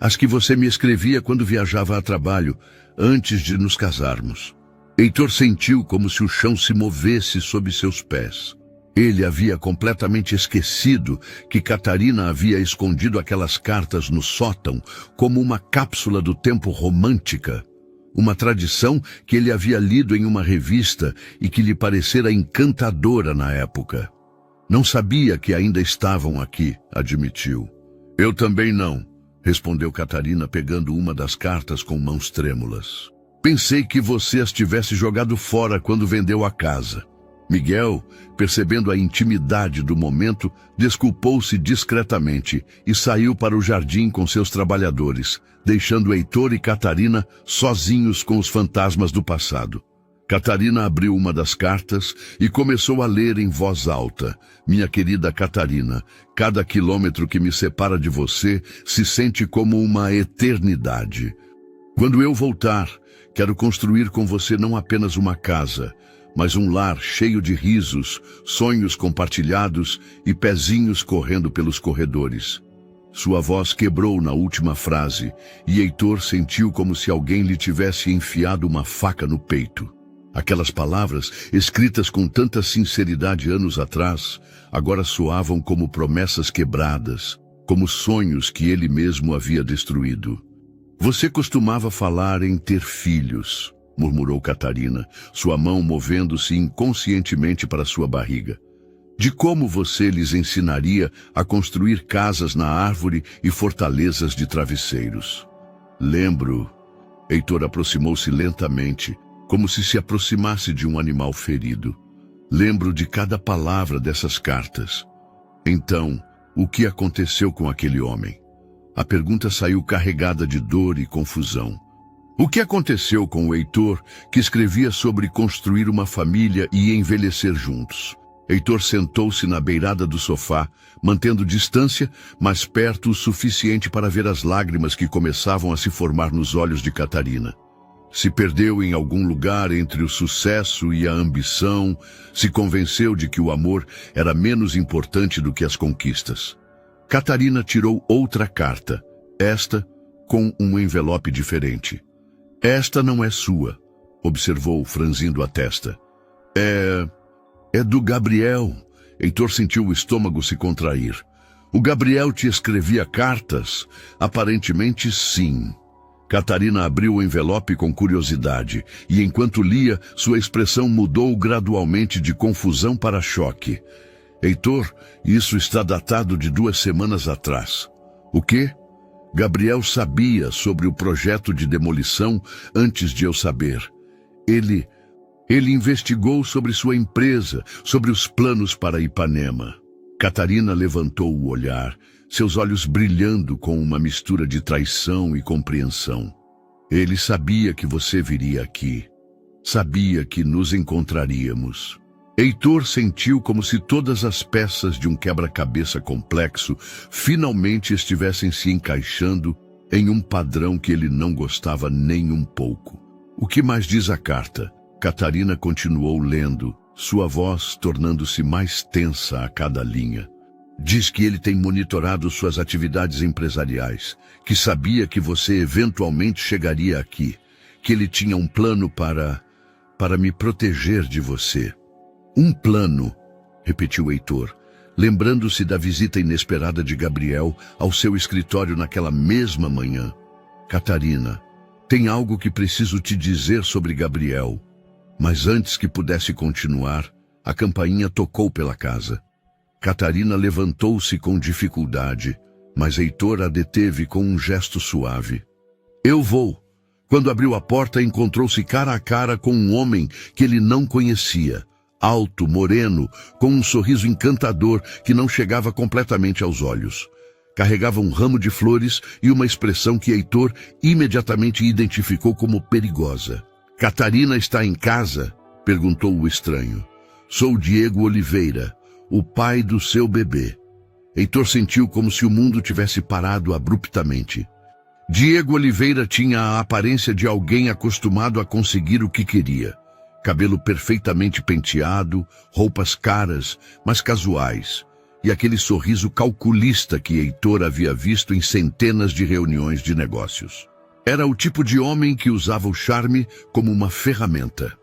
Speaker 1: As que você me escrevia quando viajava a trabalho, antes de nos casarmos. Heitor sentiu como se o chão se movesse sob seus pés. Ele havia completamente esquecido que Catarina havia escondido aquelas cartas no sótão como uma cápsula do tempo romântica, uma tradição que ele havia lido em uma revista e que lhe parecera encantadora na época. Não sabia que ainda estavam aqui, admitiu. Eu também não, respondeu Catarina pegando uma das cartas com mãos trêmulas. Pensei que você as tivesse jogado fora quando vendeu a casa. Miguel, percebendo a intimidade do momento, desculpou-se discretamente e saiu para o jardim com seus trabalhadores, deixando Heitor e Catarina sozinhos com os fantasmas do passado. Catarina abriu uma das cartas e começou a ler em voz alta. Minha querida Catarina, cada quilômetro que me separa de você se sente como uma eternidade. Quando eu voltar, quero construir com você não apenas uma casa, mas um lar cheio de risos, sonhos compartilhados e pezinhos correndo pelos corredores. Sua voz quebrou na última frase e Heitor sentiu como se alguém lhe tivesse enfiado uma faca no peito. Aquelas palavras, escritas com tanta sinceridade anos atrás, agora soavam como promessas quebradas, como sonhos que ele mesmo havia destruído. Você costumava falar em ter filhos, murmurou Catarina, sua mão movendo-se inconscientemente para sua barriga. De como você lhes ensinaria a construir casas na árvore e fortalezas de travesseiros. Lembro. Heitor aproximou-se lentamente, como se aproximasse de um animal ferido. Lembro de cada palavra dessas cartas. Então, o que aconteceu com aquele homem? A pergunta saiu carregada de dor e confusão. O que aconteceu com o Heitor, que escrevia sobre construir uma família e envelhecer juntos? Heitor sentou-se na beirada do sofá, mantendo distância, mas perto o suficiente para ver as lágrimas que começavam a se formar nos olhos de Catarina. Se perdeu em algum lugar entre o sucesso e a ambição, se convenceu de que o amor era menos importante do que as conquistas. Catarina tirou outra carta, esta com um envelope diferente. Esta não é sua, observou, franzindo a testa. É do Gabriel. Heitor sentiu o estômago se contrair. O Gabriel te escrevia cartas? Aparentemente sim. Catarina abriu o envelope com curiosidade, e enquanto lia, sua expressão mudou gradualmente de confusão para choque. Heitor, isso está datado de 2 semanas atrás. O quê? Gabriel sabia sobre o projeto de demolição antes de eu saber. Ele investigou sobre sua empresa, sobre os planos para Ipanema. Catarina levantou o olhar, seus olhos brilhando com uma mistura de traição e compreensão. Ele sabia que você viria aqui. Sabia que nos encontraríamos. Heitor sentiu como se todas as peças de um quebra-cabeça complexo finalmente estivessem se encaixando em um padrão que ele não gostava nem um pouco. O que mais diz a carta? Catarina continuou lendo, sua voz tornando-se mais tensa a cada linha. Diz que ele tem monitorado suas atividades empresariais, que sabia que você eventualmente chegaria aqui, que ele tinha um plano para me proteger de você. Um plano, repetiu Heitor, lembrando-se da visita inesperada de Gabriel ao seu escritório naquela mesma manhã. Catarina, tem algo que preciso te dizer sobre Gabriel. Mas antes que pudesse continuar, a campainha tocou pela casa. Catarina levantou-se com dificuldade, mas Heitor a deteve com um gesto suave. Eu vou. Quando abriu a porta, encontrou-se cara a cara com um homem que ele não conhecia, alto, moreno, com um sorriso encantador que não chegava completamente aos olhos. Carregava um ramo de flores e uma expressão que Heitor imediatamente identificou como perigosa. "Catarina está em casa?" perguntou o estranho. "Sou Diego Oliveira, o pai do seu bebê." Heitor sentiu como se o mundo tivesse parado abruptamente. Diego Oliveira tinha a aparência de alguém acostumado a conseguir o que queria. Cabelo perfeitamente penteado, roupas caras, mas casuais, e aquele sorriso calculista que Heitor havia visto em centenas de reuniões de negócios. Era o tipo de homem que usava o charme como uma ferramenta.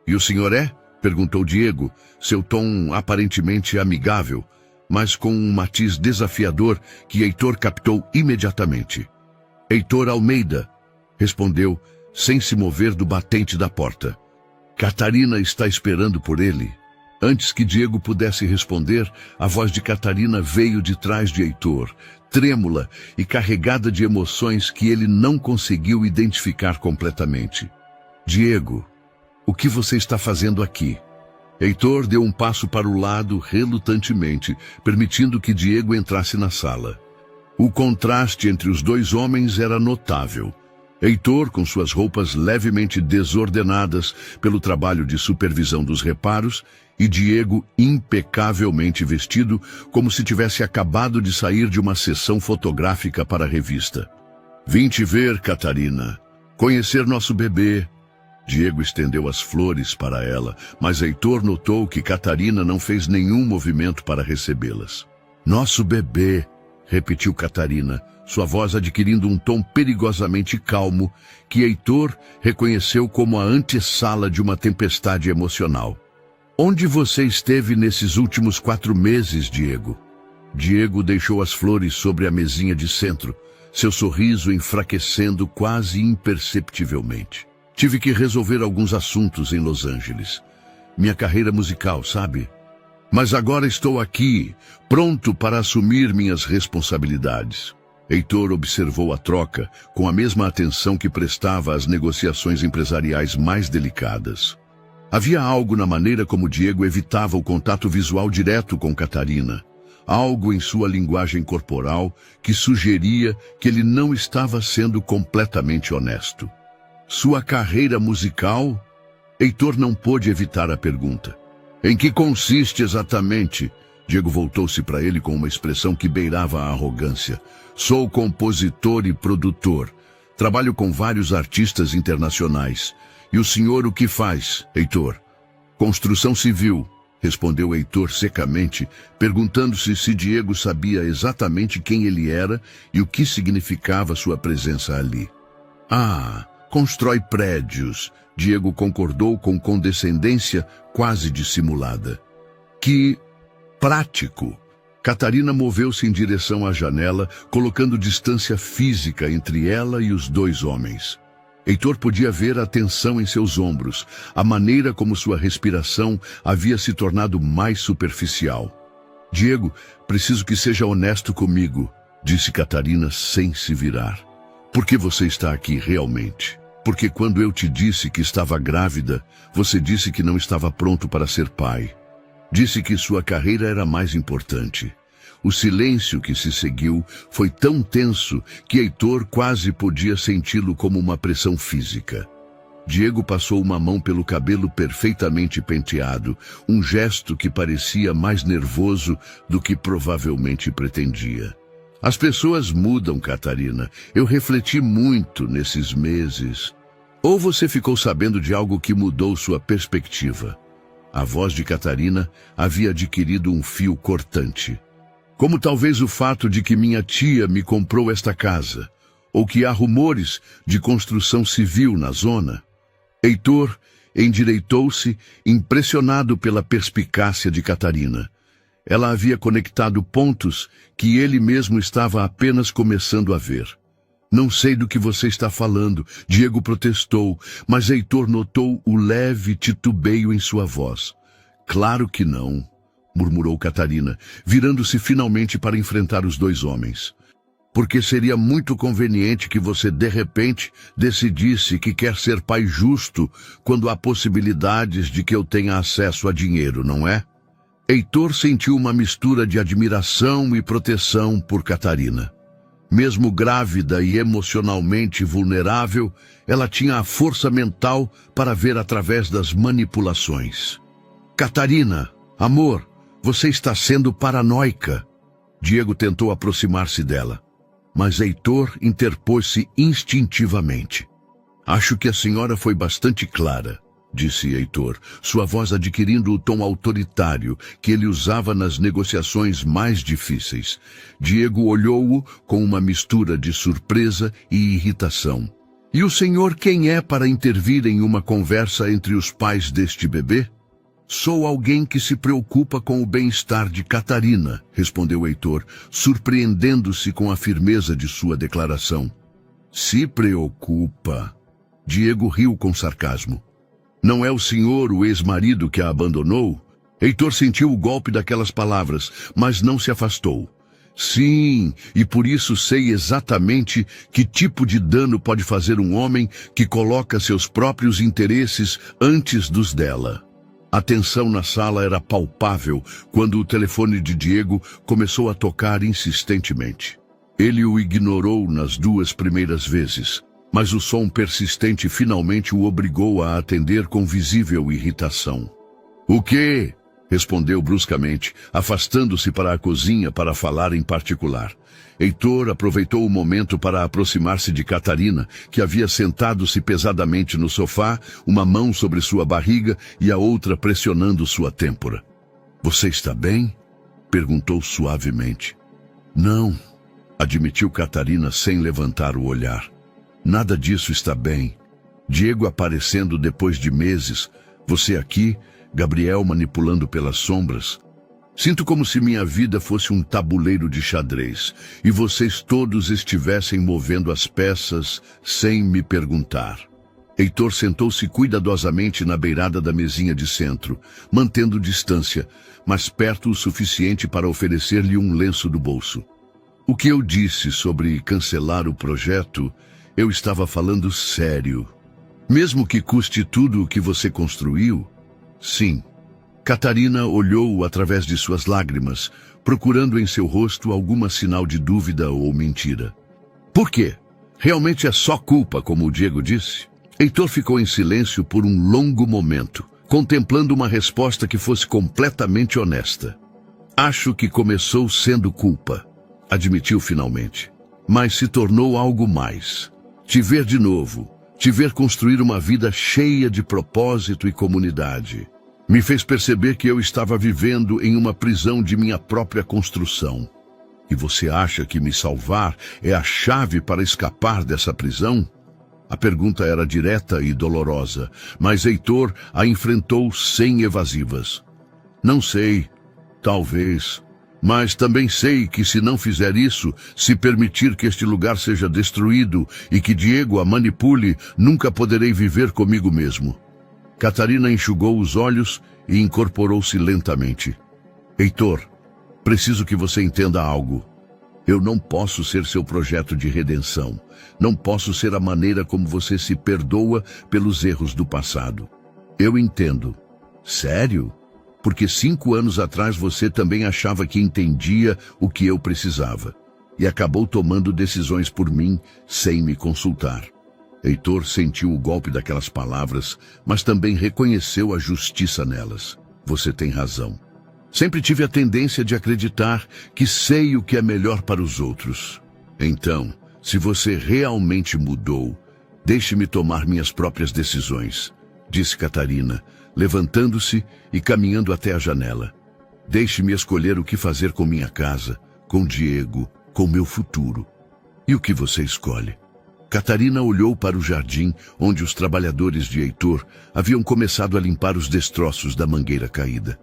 Speaker 1: "E o senhor é?" perguntou Diego, seu tom aparentemente amigável, mas com um matiz desafiador que Heitor captou imediatamente. "Heitor Almeida", respondeu, sem se mover do batente da porta. "Catarina está esperando por ele." Antes que Diego pudesse responder, a voz de Catarina veio de trás de Heitor, trêmula e carregada de emoções que ele não conseguiu identificar completamente. "Diego, o que você está fazendo aqui?" Heitor deu um passo para o lado relutantemente, permitindo que Diego entrasse na sala. O contraste entre os dois homens era notável. Heitor, com suas roupas levemente desordenadas pelo trabalho de supervisão dos reparos, e Diego impecavelmente vestido, como se tivesse acabado de sair de uma sessão fotográfica para a revista. "Vim te ver, Catarina. Conhecer nosso bebê." Diego estendeu as flores para ela, mas Heitor notou que Catarina não fez nenhum movimento para recebê-las. "Nosso bebê", repetiu Catarina, sua voz adquirindo um tom perigosamente calmo, que Heitor reconheceu como a antessala de uma tempestade emocional. "Onde você esteve nesses últimos 4 meses, Diego?" Diego deixou as flores sobre a mesinha de centro, seu sorriso enfraquecendo quase imperceptivelmente. "Tive que resolver alguns assuntos em Los Angeles. Minha carreira musical, sabe? Mas agora estou aqui, pronto para assumir minhas responsabilidades." Heitor observou a troca com a mesma atenção que prestava às negociações empresariais mais delicadas. Havia algo na maneira como Diego evitava o contato visual direto com Catarina, algo em sua linguagem corporal que sugeria que ele não estava sendo completamente honesto. "Sua carreira musical?" Heitor não pôde evitar a pergunta. "Em que consiste exatamente?" Diego voltou-se para ele com uma expressão que beirava a arrogância. "Sou compositor e produtor. Trabalho com vários artistas internacionais. E o senhor o que faz, Heitor?" "Construção civil", respondeu Heitor secamente, perguntando-se se Diego sabia exatamente quem ele era e o que significava sua presença ali. "Ah, constrói prédios", Diego concordou com condescendência quase dissimulada. "Que prático." Catarina moveu-se em direção à janela, colocando distância física entre ela e os dois homens. Heitor podia ver a tensão em seus ombros, a maneira como sua respiração havia se tornado mais superficial. "Diego, preciso que seja honesto comigo", disse Catarina sem se virar. "Por que você está aqui realmente? Porque quando eu te disse que estava grávida, você disse que não estava pronto para ser pai. Disse que sua carreira era mais importante." O silêncio que se seguiu foi tão tenso que Heitor quase podia senti-lo como uma pressão física. Diego passou uma mão pelo cabelo perfeitamente penteado, um gesto que parecia mais nervoso do que provavelmente pretendia. "As pessoas mudam, Catarina. Eu refleti muito nesses meses. Ou você ficou sabendo de algo que mudou sua perspectiva?" A voz de Catarina havia adquirido um fio cortante. "Como talvez o fato de que minha tia me comprou esta casa, ou que há rumores de construção civil na zona." Heitor endireitou-se, impressionado pela perspicácia de Catarina. Ela havia conectado pontos que ele mesmo estava apenas começando a ver. "Não sei do que você está falando", Diego protestou, mas Heitor notou o leve titubeio em sua voz. "Claro que não", murmurou Catarina, virando-se finalmente para enfrentar os dois homens. porque seria muito conveniente que você, de repente, decidisse que quer ser pai justo quando há possibilidades de que eu tenha acesso a dinheiro, não é? Heitor sentiu uma mistura de admiração e proteção por Catarina. Mesmo grávida e emocionalmente vulnerável, ela tinha a força mental para ver através das manipulações. Catarina, amor, você está sendo paranoica. Diego tentou aproximar-se dela, mas Heitor interpôs-se instintivamente. Acho que a senhora foi bastante clara, disse Heitor, sua voz adquirindo o tom autoritário que ele usava nas negociações mais difíceis. Diego olhou-o com uma mistura de surpresa e irritação. E o senhor quem é para intervir em uma conversa entre os pais deste bebê? Sou alguém que se preocupa com o bem-estar de Catarina, respondeu Heitor, surpreendendo-se com a firmeza de sua declaração. Se preocupa? Diego riu com sarcasmo. Não é o senhor o ex-marido que a abandonou? Heitor sentiu o golpe daquelas palavras, mas não se afastou. Sim, e por isso sei exatamente que tipo de dano pode fazer um homem que coloca seus próprios interesses antes dos dela. A tensão na sala era palpável quando o telefone de Diego começou a tocar insistentemente. Ele o ignorou nas 2 primeiras vezes, mas o som persistente finalmente o obrigou a atender com visível irritação. O quê? Respondeu bruscamente, afastando-se para a cozinha para falar em particular. Heitor aproveitou o momento para aproximar-se de Catarina, que havia sentado-se pesadamente no sofá, uma mão sobre sua barriga e a outra pressionando sua têmpora. Você está bem? Perguntou suavemente. Não, admitiu Catarina sem levantar o olhar. Nada disso está bem. Diego aparecendo depois de meses, você aqui, Gabriel manipulando pelas sombras. Sinto como se minha vida fosse um tabuleiro de xadrez e vocês todos estivessem movendo as peças sem me perguntar. Heitor sentou-se cuidadosamente na beirada da mesinha de centro, mantendo distância, mas perto o suficiente para oferecer-lhe um lenço do bolso. O que eu disse sobre cancelar o projeto, eu estava falando sério. Mesmo que custe tudo o que você construiu? Sim. Catarina olhou-o através de suas lágrimas, procurando em seu rosto algum sinal de dúvida ou mentira. Por quê? Realmente é só culpa, como o Diego disse? Heitor ficou em silêncio por um longo momento, contemplando uma resposta que fosse completamente honesta. Acho que começou sendo culpa, admitiu finalmente, mas se tornou algo mais. Te ver de novo, te ver construir uma vida cheia de propósito e comunidade. Me fez perceber que eu estava vivendo em uma prisão de minha própria construção. E você acha que me salvar é a chave para escapar dessa prisão? A pergunta era direta e dolorosa, mas Heitor a enfrentou sem evasivas. Não sei, talvez, mas também sei que se não fizer isso, se permitir que este lugar seja destruído e que Diego a manipule, nunca poderei viver comigo mesmo. Catarina enxugou os olhos e incorporou-se lentamente. Heitor, preciso que você entenda algo. Eu não posso ser seu projeto de redenção. Não posso ser a maneira como você se perdoa pelos erros do passado. Eu entendo. Sério? Porque 5 anos atrás você também achava que entendia o que eu precisava. E acabou tomando decisões por mim sem me consultar. Heitor sentiu o golpe daquelas palavras, mas também reconheceu a justiça nelas. Você tem razão. Sempre tive a tendência de acreditar que sei o que é melhor para os outros. Então, se você realmente mudou, deixe-me tomar minhas próprias decisões, disse Catarina, levantando-se e caminhando até a janela. Deixe-me escolher o que fazer com minha casa, com Diego, com meu futuro. E o que você escolhe? Catarina olhou para o jardim, onde os trabalhadores de Heitor haviam começado a limpar os destroços da mangueira caída.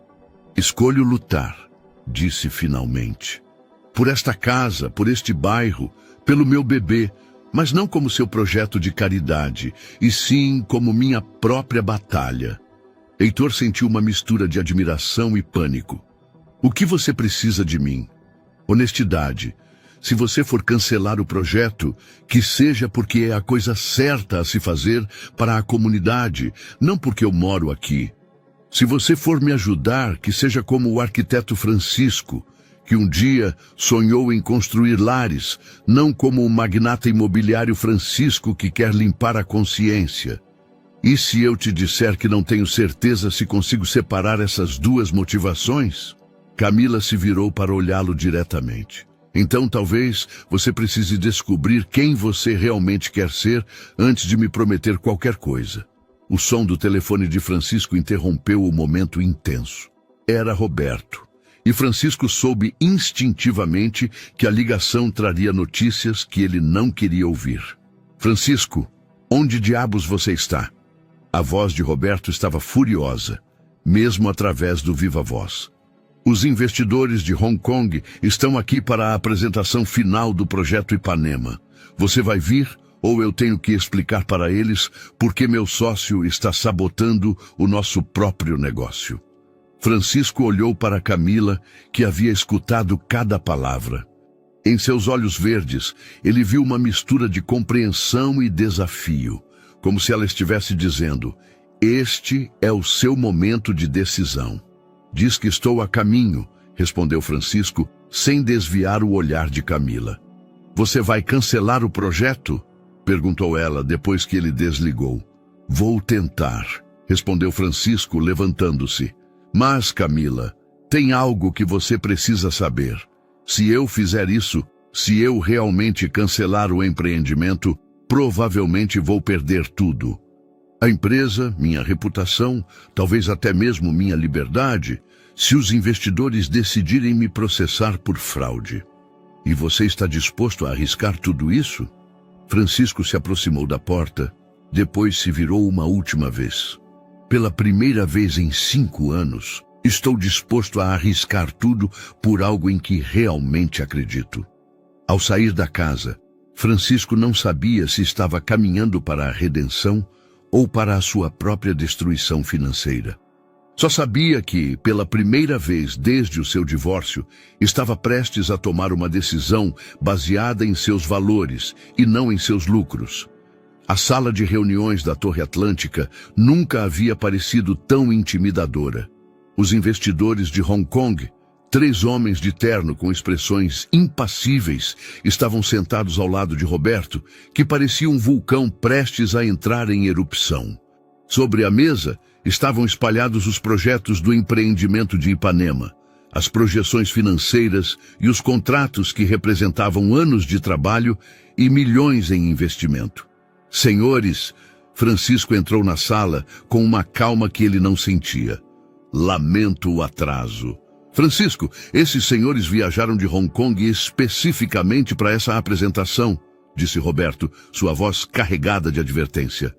Speaker 1: Escolho lutar, disse finalmente. Por esta casa, por este bairro, pelo meu bebê, mas não como seu projeto de caridade, e sim como minha própria batalha. Heitor sentiu uma mistura de admiração e pânico. O que você precisa de mim? Honestidade. Se você for cancelar o projeto, que seja porque é a coisa certa a se fazer para a comunidade, não porque eu moro aqui. Se você for me ajudar, que seja como o arquiteto Francisco, que um dia sonhou em construir lares, não como o magnata imobiliário Francisco que quer limpar a consciência. E se eu te disser que não tenho certeza se consigo separar essas duas motivações? Camila se virou para olhá-lo diretamente. Então talvez você precise descobrir quem você realmente quer ser antes de me prometer qualquer coisa. O som do telefone de Francisco interrompeu o momento intenso. Era Roberto. E Francisco soube instintivamente que a ligação traria notícias que ele não queria ouvir. Francisco, onde diabos você está? A voz de Roberto estava furiosa, mesmo através do viva-voz. Os investidores de Hong Kong estão aqui para a apresentação final do projeto Ipanema. Você vai vir ou eu tenho que explicar para eles por que meu sócio está sabotando o nosso próprio negócio? Francisco olhou para Camila, que havia escutado cada palavra. Em seus olhos verdes, ele viu uma mistura de compreensão e desafio, como se ela estivesse dizendo: este é o seu momento de decisão. Diz que estou a caminho, respondeu Francisco, sem desviar o olhar de Camila. Você vai cancelar o projeto? Perguntou ela depois que ele desligou. Vou tentar, respondeu Francisco, levantando-se. Mas, Camila, tem algo que você precisa saber. Se eu fizer isso, se eu realmente cancelar o empreendimento, provavelmente vou perder tudo. A empresa, minha reputação, talvez até mesmo minha liberdade, se os investidores decidirem me processar por fraude. E você está disposto a arriscar tudo isso? Francisco se aproximou da porta, depois se virou uma última vez. Pela primeira vez em 5 anos, estou disposto a arriscar tudo por algo em que realmente acredito. Ao sair da casa, Francisco não sabia se estava caminhando para a redenção ou para a sua própria destruição financeira. Só sabia que, pela primeira vez desde o seu divórcio, estava prestes a tomar uma decisão baseada em seus valores e não em seus lucros. A sala de reuniões da Torre Atlântica nunca havia parecido tão intimidadora. Os investidores de Hong Kong, 3 homens de terno com expressões impassíveis, estavam sentados ao lado de Roberto, que parecia um vulcão prestes a entrar em erupção. Sobre a mesa estavam espalhados os projetos do empreendimento de Ipanema, as projeções financeiras e os contratos que representavam anos de trabalho e milhões em investimento. Senhores, Francisco entrou na sala com uma calma que ele não sentia. Lamento o atraso. Francisco, esses senhores viajaram de Hong Kong especificamente para essa apresentação, disse Roberto, sua voz carregada de advertência.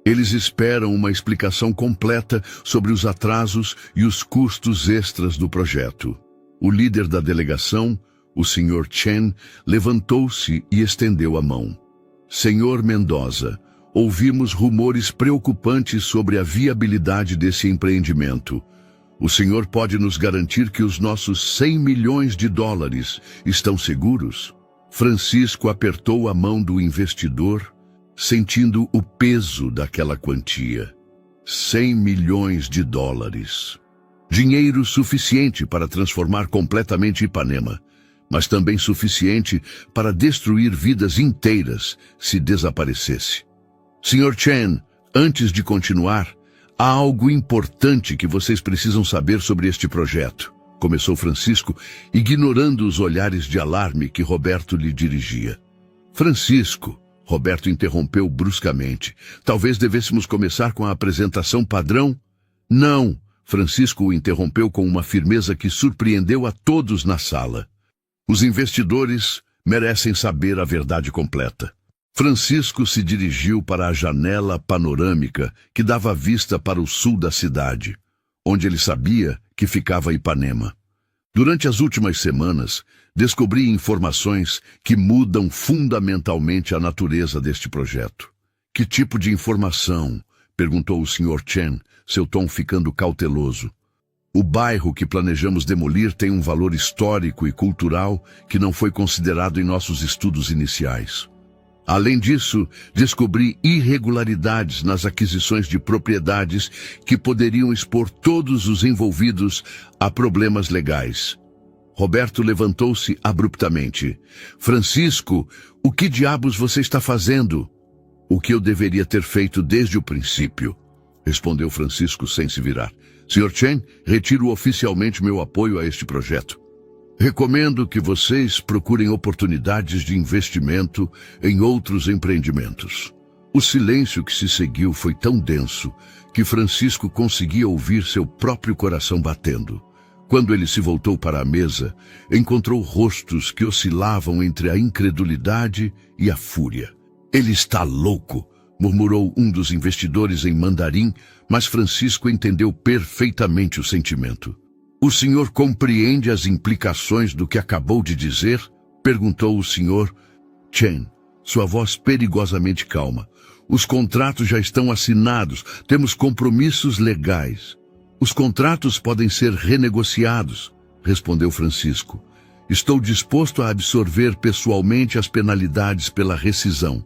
Speaker 1: Eles esperam uma explicação completa sobre os atrasos e os custos extras do projeto. O líder da delegação, o Sr. Chen, levantou-se e estendeu a mão. Senhor Mendoza, ouvimos rumores preocupantes sobre a viabilidade desse empreendimento. O senhor pode nos garantir que os nossos 100 milhões de dólares estão seguros? Francisco apertou a mão do investidor, sentindo o peso daquela quantia. 100 milhões de dólares. Dinheiro suficiente para transformar completamente Ipanema, mas também suficiente para destruir vidas inteiras se desaparecesse. Sr. Chen, antes de continuar, há algo importante que vocês precisam saber sobre este projeto, começou Francisco, ignorando os olhares de alarme que Roberto lhe dirigia. Francisco, Roberto interrompeu bruscamente. Talvez devêssemos começar com a apresentação padrão? Não, Francisco o interrompeu com uma firmeza que surpreendeu a todos na sala. Os investidores merecem saber a verdade completa. Francisco se dirigiu para a janela panorâmica que dava vista para o sul da cidade, onde ele sabia que ficava Ipanema. Durante as últimas semanas, descobri informações que mudam fundamentalmente a natureza deste projeto. Que tipo de informação? Perguntou o Sr. Chen, seu tom ficando cauteloso. O bairro que planejamos demolir tem um valor histórico e cultural que não foi considerado em nossos estudos iniciais. Além disso, descobri irregularidades nas aquisições de propriedades que poderiam expor todos os envolvidos a problemas legais. Roberto levantou-se abruptamente. Francisco, o que diabos você está fazendo? O que eu deveria ter feito desde o princípio, respondeu Francisco sem se virar. Sr. Chen, retiro oficialmente meu apoio a este projeto. Recomendo que vocês procurem oportunidades de investimento em outros empreendimentos. O silêncio que se seguiu foi tão denso que Francisco conseguia ouvir seu próprio coração batendo. Quando ele se voltou para a mesa, encontrou rostos que oscilavam entre a incredulidade e a fúria. Ele está louco, murmurou um dos investidores em mandarim, mas Francisco entendeu perfeitamente o sentimento. O senhor compreende as implicações do que acabou de dizer? Perguntou o senhor Chen, sua voz perigosamente calma. Os contratos já estão assinados, temos compromissos legais. Os contratos podem ser renegociados, respondeu Francisco. Estou disposto a absorver pessoalmente as penalidades pela rescisão.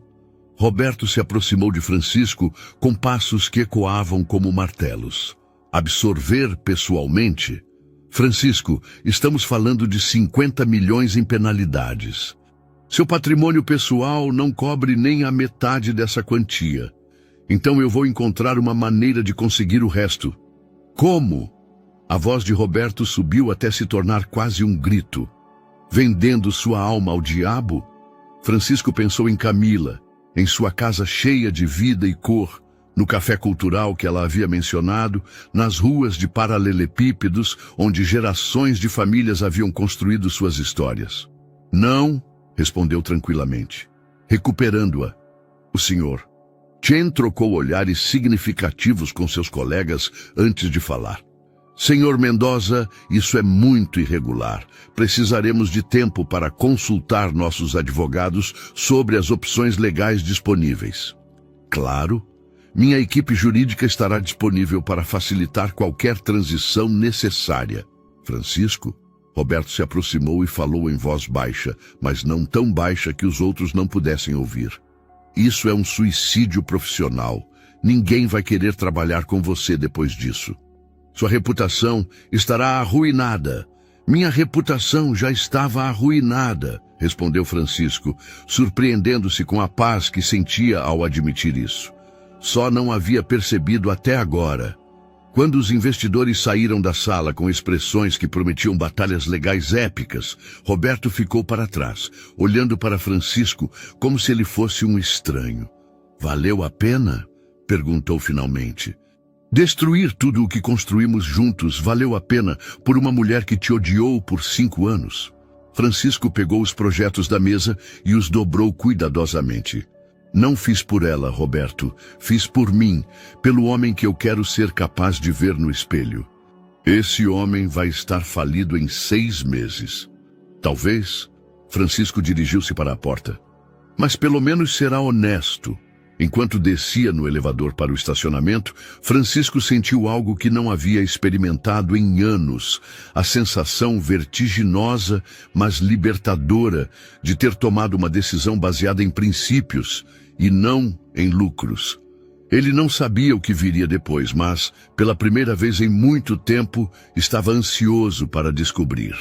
Speaker 1: Roberto se aproximou de Francisco com passos que ecoavam como martelos. Absorver pessoalmente? Francisco, estamos falando de 50 milhões em penalidades. Seu patrimônio pessoal não cobre nem a metade dessa quantia. Então eu vou encontrar uma maneira de conseguir o resto. Como? A voz de Roberto subiu até se tornar quase um grito. Vendendo sua alma ao diabo? Francisco pensou em Camila, em sua casa cheia de vida e cor, no café cultural que ela havia mencionado, nas ruas de paralelepípedos onde gerações de famílias haviam construído suas histórias. Não, respondeu tranquilamente, recuperando-a. O senhor. Chen trocou olhares significativos com seus colegas antes de falar. Senhor Mendoza, isso é muito irregular. Precisaremos de tempo para consultar nossos advogados sobre as opções legais disponíveis. Claro, minha equipe jurídica estará disponível para facilitar qualquer transição necessária. Francisco? Roberto se aproximou e falou em voz baixa, mas não tão baixa que os outros não pudessem ouvir. Isso é um suicídio profissional. Ninguém vai querer trabalhar com você depois disso. Sua reputação estará arruinada. Minha reputação já estava arruinada, respondeu Francisco, surpreendendo-se com a paz que sentia ao admitir isso. Só não havia percebido até agora. Quando os investidores saíram da sala com expressões que prometiam batalhas legais épicas, Roberto ficou para trás, olhando para Francisco como se ele fosse um estranho. Valeu a pena? Perguntou finalmente. Destruir tudo o que construímos juntos valeu a pena por uma mulher que te odiou por 5 anos? Francisco pegou os projetos da mesa e os dobrou cuidadosamente. Não fiz por ela, Roberto. Fiz por mim, pelo homem que eu quero ser capaz de ver no espelho. Esse homem vai estar falido em 6 meses. Talvez. Francisco dirigiu-se para a porta. Mas pelo menos será honesto. Enquanto descia no elevador para o estacionamento, Francisco sentiu algo que não havia experimentado em anos. A sensação vertiginosa, mas libertadora, de ter tomado uma decisão baseada em princípios e não em lucros. Ele não sabia o que viria depois, mas, pela primeira vez em muito tempo, estava ansioso para descobrir.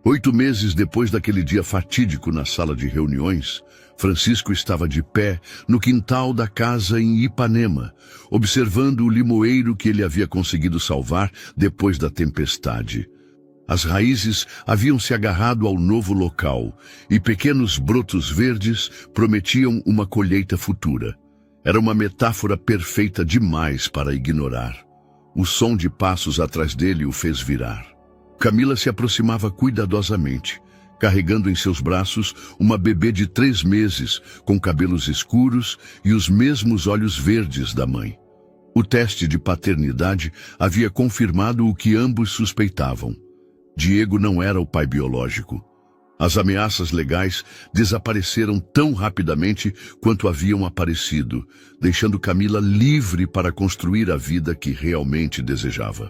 Speaker 1: 8 meses depois daquele dia fatídico na sala de reuniões, Francisco estava de pé no quintal da casa em Ipanema, observando o limoeiro que ele havia conseguido salvar depois da tempestade. As raízes haviam se agarrado ao novo local e pequenos brotos verdes prometiam uma colheita futura. Era uma metáfora perfeita demais para ignorar. O som de passos atrás dele o fez virar. Camila se aproximava cuidadosamente, carregando em seus braços uma bebê de 3 meses, com cabelos escuros e os mesmos olhos verdes da mãe. O teste de paternidade havia confirmado o que ambos suspeitavam. Diego não era o pai biológico. As ameaças legais desapareceram tão rapidamente quanto haviam aparecido, deixando Camila livre para construir a vida que realmente desejava.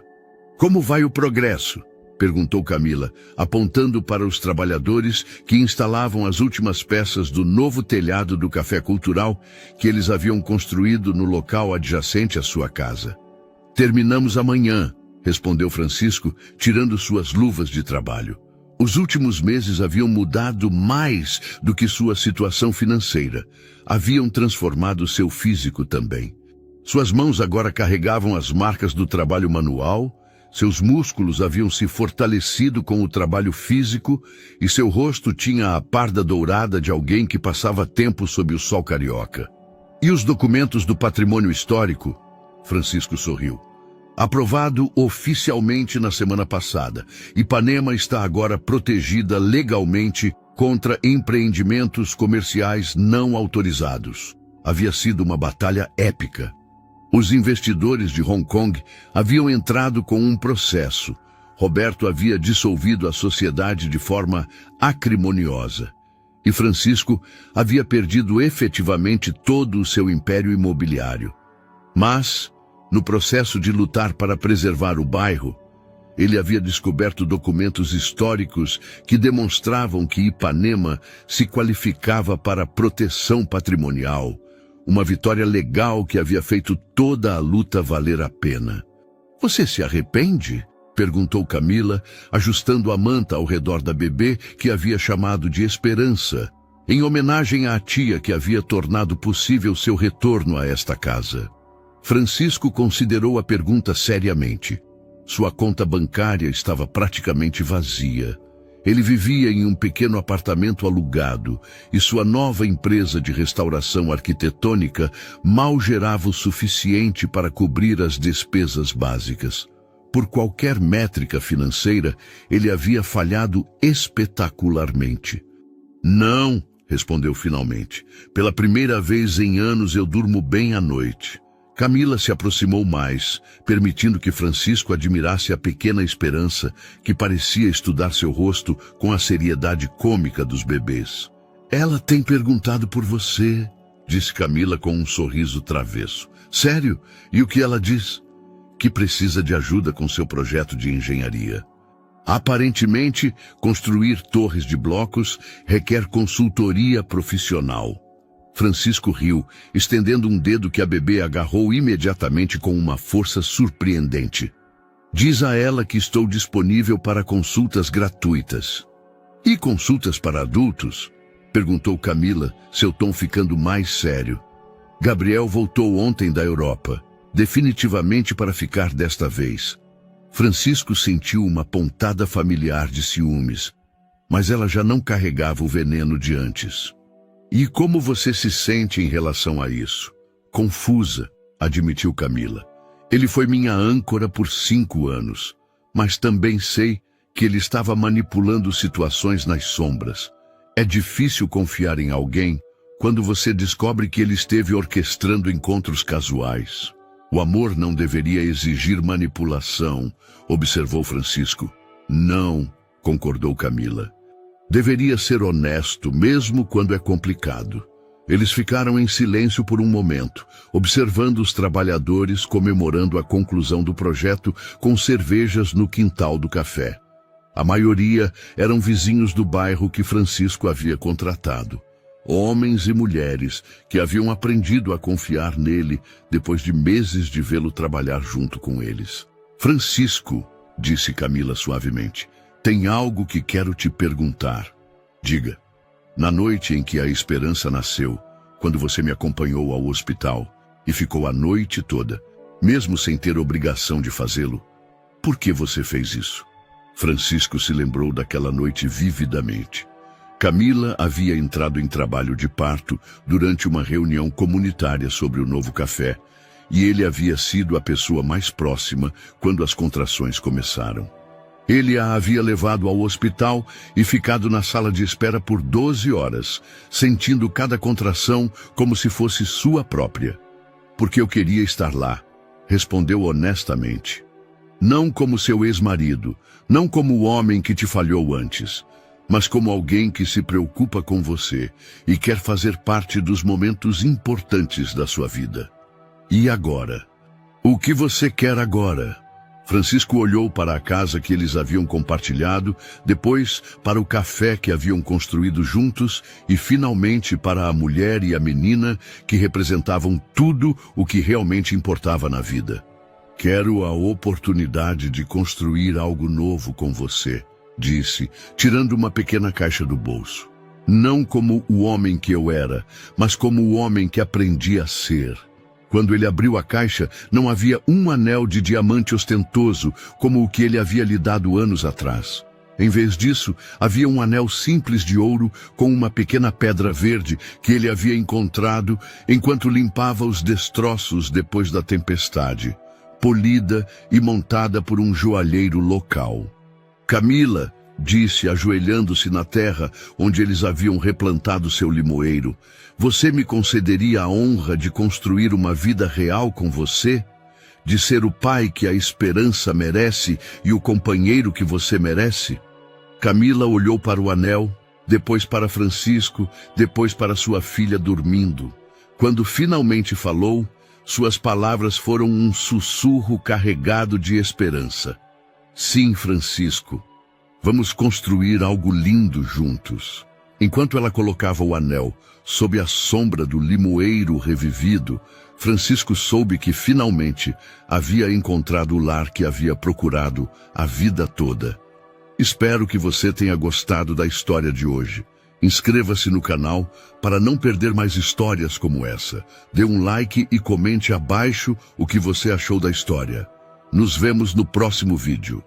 Speaker 1: Como vai o progresso? Perguntou Camila, apontando para os trabalhadores que instalavam as últimas peças do novo telhado do Café Cultural que eles haviam construído no local adjacente à sua casa. Terminamos amanhã, respondeu Francisco, tirando suas luvas de trabalho. Os últimos meses haviam mudado mais do que sua situação financeira. Haviam transformado seu físico também. Suas mãos agora carregavam as marcas do trabalho manual, seus músculos haviam se fortalecido com o trabalho físico e seu rosto tinha a parda dourada de alguém que passava tempo sob o sol carioca. E os documentos do patrimônio histórico? Francisco sorriu. Aprovado oficialmente na semana passada, Ipanema está agora protegida legalmente contra empreendimentos comerciais não autorizados. Havia sido uma batalha épica. Os investidores de Hong Kong haviam entrado com um processo. Roberto havia dissolvido a sociedade de forma acrimoniosa. E Francisco havia perdido efetivamente todo o seu império imobiliário. Mas, no processo de lutar para preservar o bairro, ele havia descoberto documentos históricos que demonstravam que Ipanema se qualificava para proteção patrimonial. Uma vitória legal que havia feito toda a luta valer a pena. Você se arrepende? Perguntou Camila, ajustando a manta ao redor da bebê que havia chamado de Esperança, em homenagem à tia que havia tornado possível seu retorno a esta casa. Francisco considerou a pergunta seriamente. Sua conta bancária estava praticamente vazia. Ele vivia em um pequeno apartamento alugado e sua nova empresa de restauração arquitetônica mal gerava o suficiente para cobrir as despesas básicas. Por qualquer métrica financeira, ele havia falhado espetacularmente. Não, respondeu finalmente. Pela primeira vez em anos eu durmo bem à noite. Camila se aproximou mais, permitindo que Francisco admirasse a pequena Esperança, que parecia estudar seu rosto com a seriedade cômica dos bebês. Ela tem perguntado por você, disse Camila com um sorriso travesso. Sério? E o que ela diz? Que precisa de ajuda com seu projeto de engenharia. Aparentemente, construir torres de blocos requer consultoria profissional. Francisco riu, estendendo um dedo que a bebê agarrou imediatamente com uma força surpreendente. Diz a ela que estou disponível para consultas gratuitas. E consultas para adultos? Perguntou Camila, seu tom ficando mais sério. Gabriel voltou ontem da Europa, definitivamente para ficar desta vez. Francisco sentiu uma pontada familiar de ciúmes, mas ela já não carregava o veneno de antes. E como você se sente em relação a isso? Confusa, admitiu Camila. Ele foi minha âncora por 5 anos, mas também sei que ele estava manipulando situações nas sombras. É difícil confiar em alguém quando você descobre que ele esteve orquestrando encontros casuais. O amor não deveria exigir manipulação, observou Francisco. Não, concordou Camila. Deveria ser honesto, mesmo quando é complicado. Eles ficaram em silêncio por um momento, observando os trabalhadores comemorando a conclusão do projeto com cervejas no quintal do café. A maioria eram vizinhos do bairro que Francisco havia contratado. Homens e mulheres que haviam aprendido a confiar nele depois de meses de vê-lo trabalhar junto com eles. Francisco, disse Camila suavemente, tem algo que quero te perguntar. Diga. Na noite em que a Esperança nasceu, quando você me acompanhou ao hospital e ficou a noite toda, mesmo sem ter obrigação de fazê-lo, por que você fez isso? Francisco se lembrou daquela noite vividamente. Camila havia entrado em trabalho de parto durante uma reunião comunitária sobre o novo café, e ele havia sido a pessoa mais próxima quando as contrações começaram. Ele a havia levado ao hospital e ficado na sala de espera por 12 horas, sentindo cada contração como se fosse sua própria. Porque eu queria estar lá, respondeu honestamente. Não como seu ex-marido, não como o homem que te falhou antes, mas como alguém que se preocupa com você e quer fazer parte dos momentos importantes da sua vida. E agora? O que você quer agora? Francisco olhou para a casa que eles haviam compartilhado, depois para o café que haviam construído juntos e, finalmente, para a mulher e a menina que representavam tudo o que realmente importava na vida. Quero a oportunidade de construir algo novo com você, disse, tirando uma pequena caixa do bolso. Não como o homem que eu era, mas como o homem que aprendi a ser. Quando ele abriu a caixa, não havia um anel de diamante ostentoso como o que ele havia lhe dado anos atrás. Em vez disso, havia um anel simples de ouro com uma pequena pedra verde que ele havia encontrado enquanto limpava os destroços depois da tempestade, polida e montada por um joalheiro local. Camila, disse, ajoelhando-se na terra onde eles haviam replantado seu limoeiro, você me concederia a honra de construir uma vida real com você? De ser o pai que a esperança merece e o companheiro que você merece? Camila olhou para o anel, depois para Francisco, depois para sua filha dormindo. Quando finalmente falou, suas palavras foram um sussurro carregado de esperança. Sim, Francisco. Vamos construir algo lindo juntos. Enquanto ela colocava o anel sob a sombra do limoeiro revivido, Francisco soube que finalmente havia encontrado o lar que havia procurado a vida toda. Espero que você tenha gostado da história de hoje. Inscreva-se no canal para não perder mais histórias como essa. Dê um like e comente abaixo o que você achou da história. Nos vemos no próximo vídeo.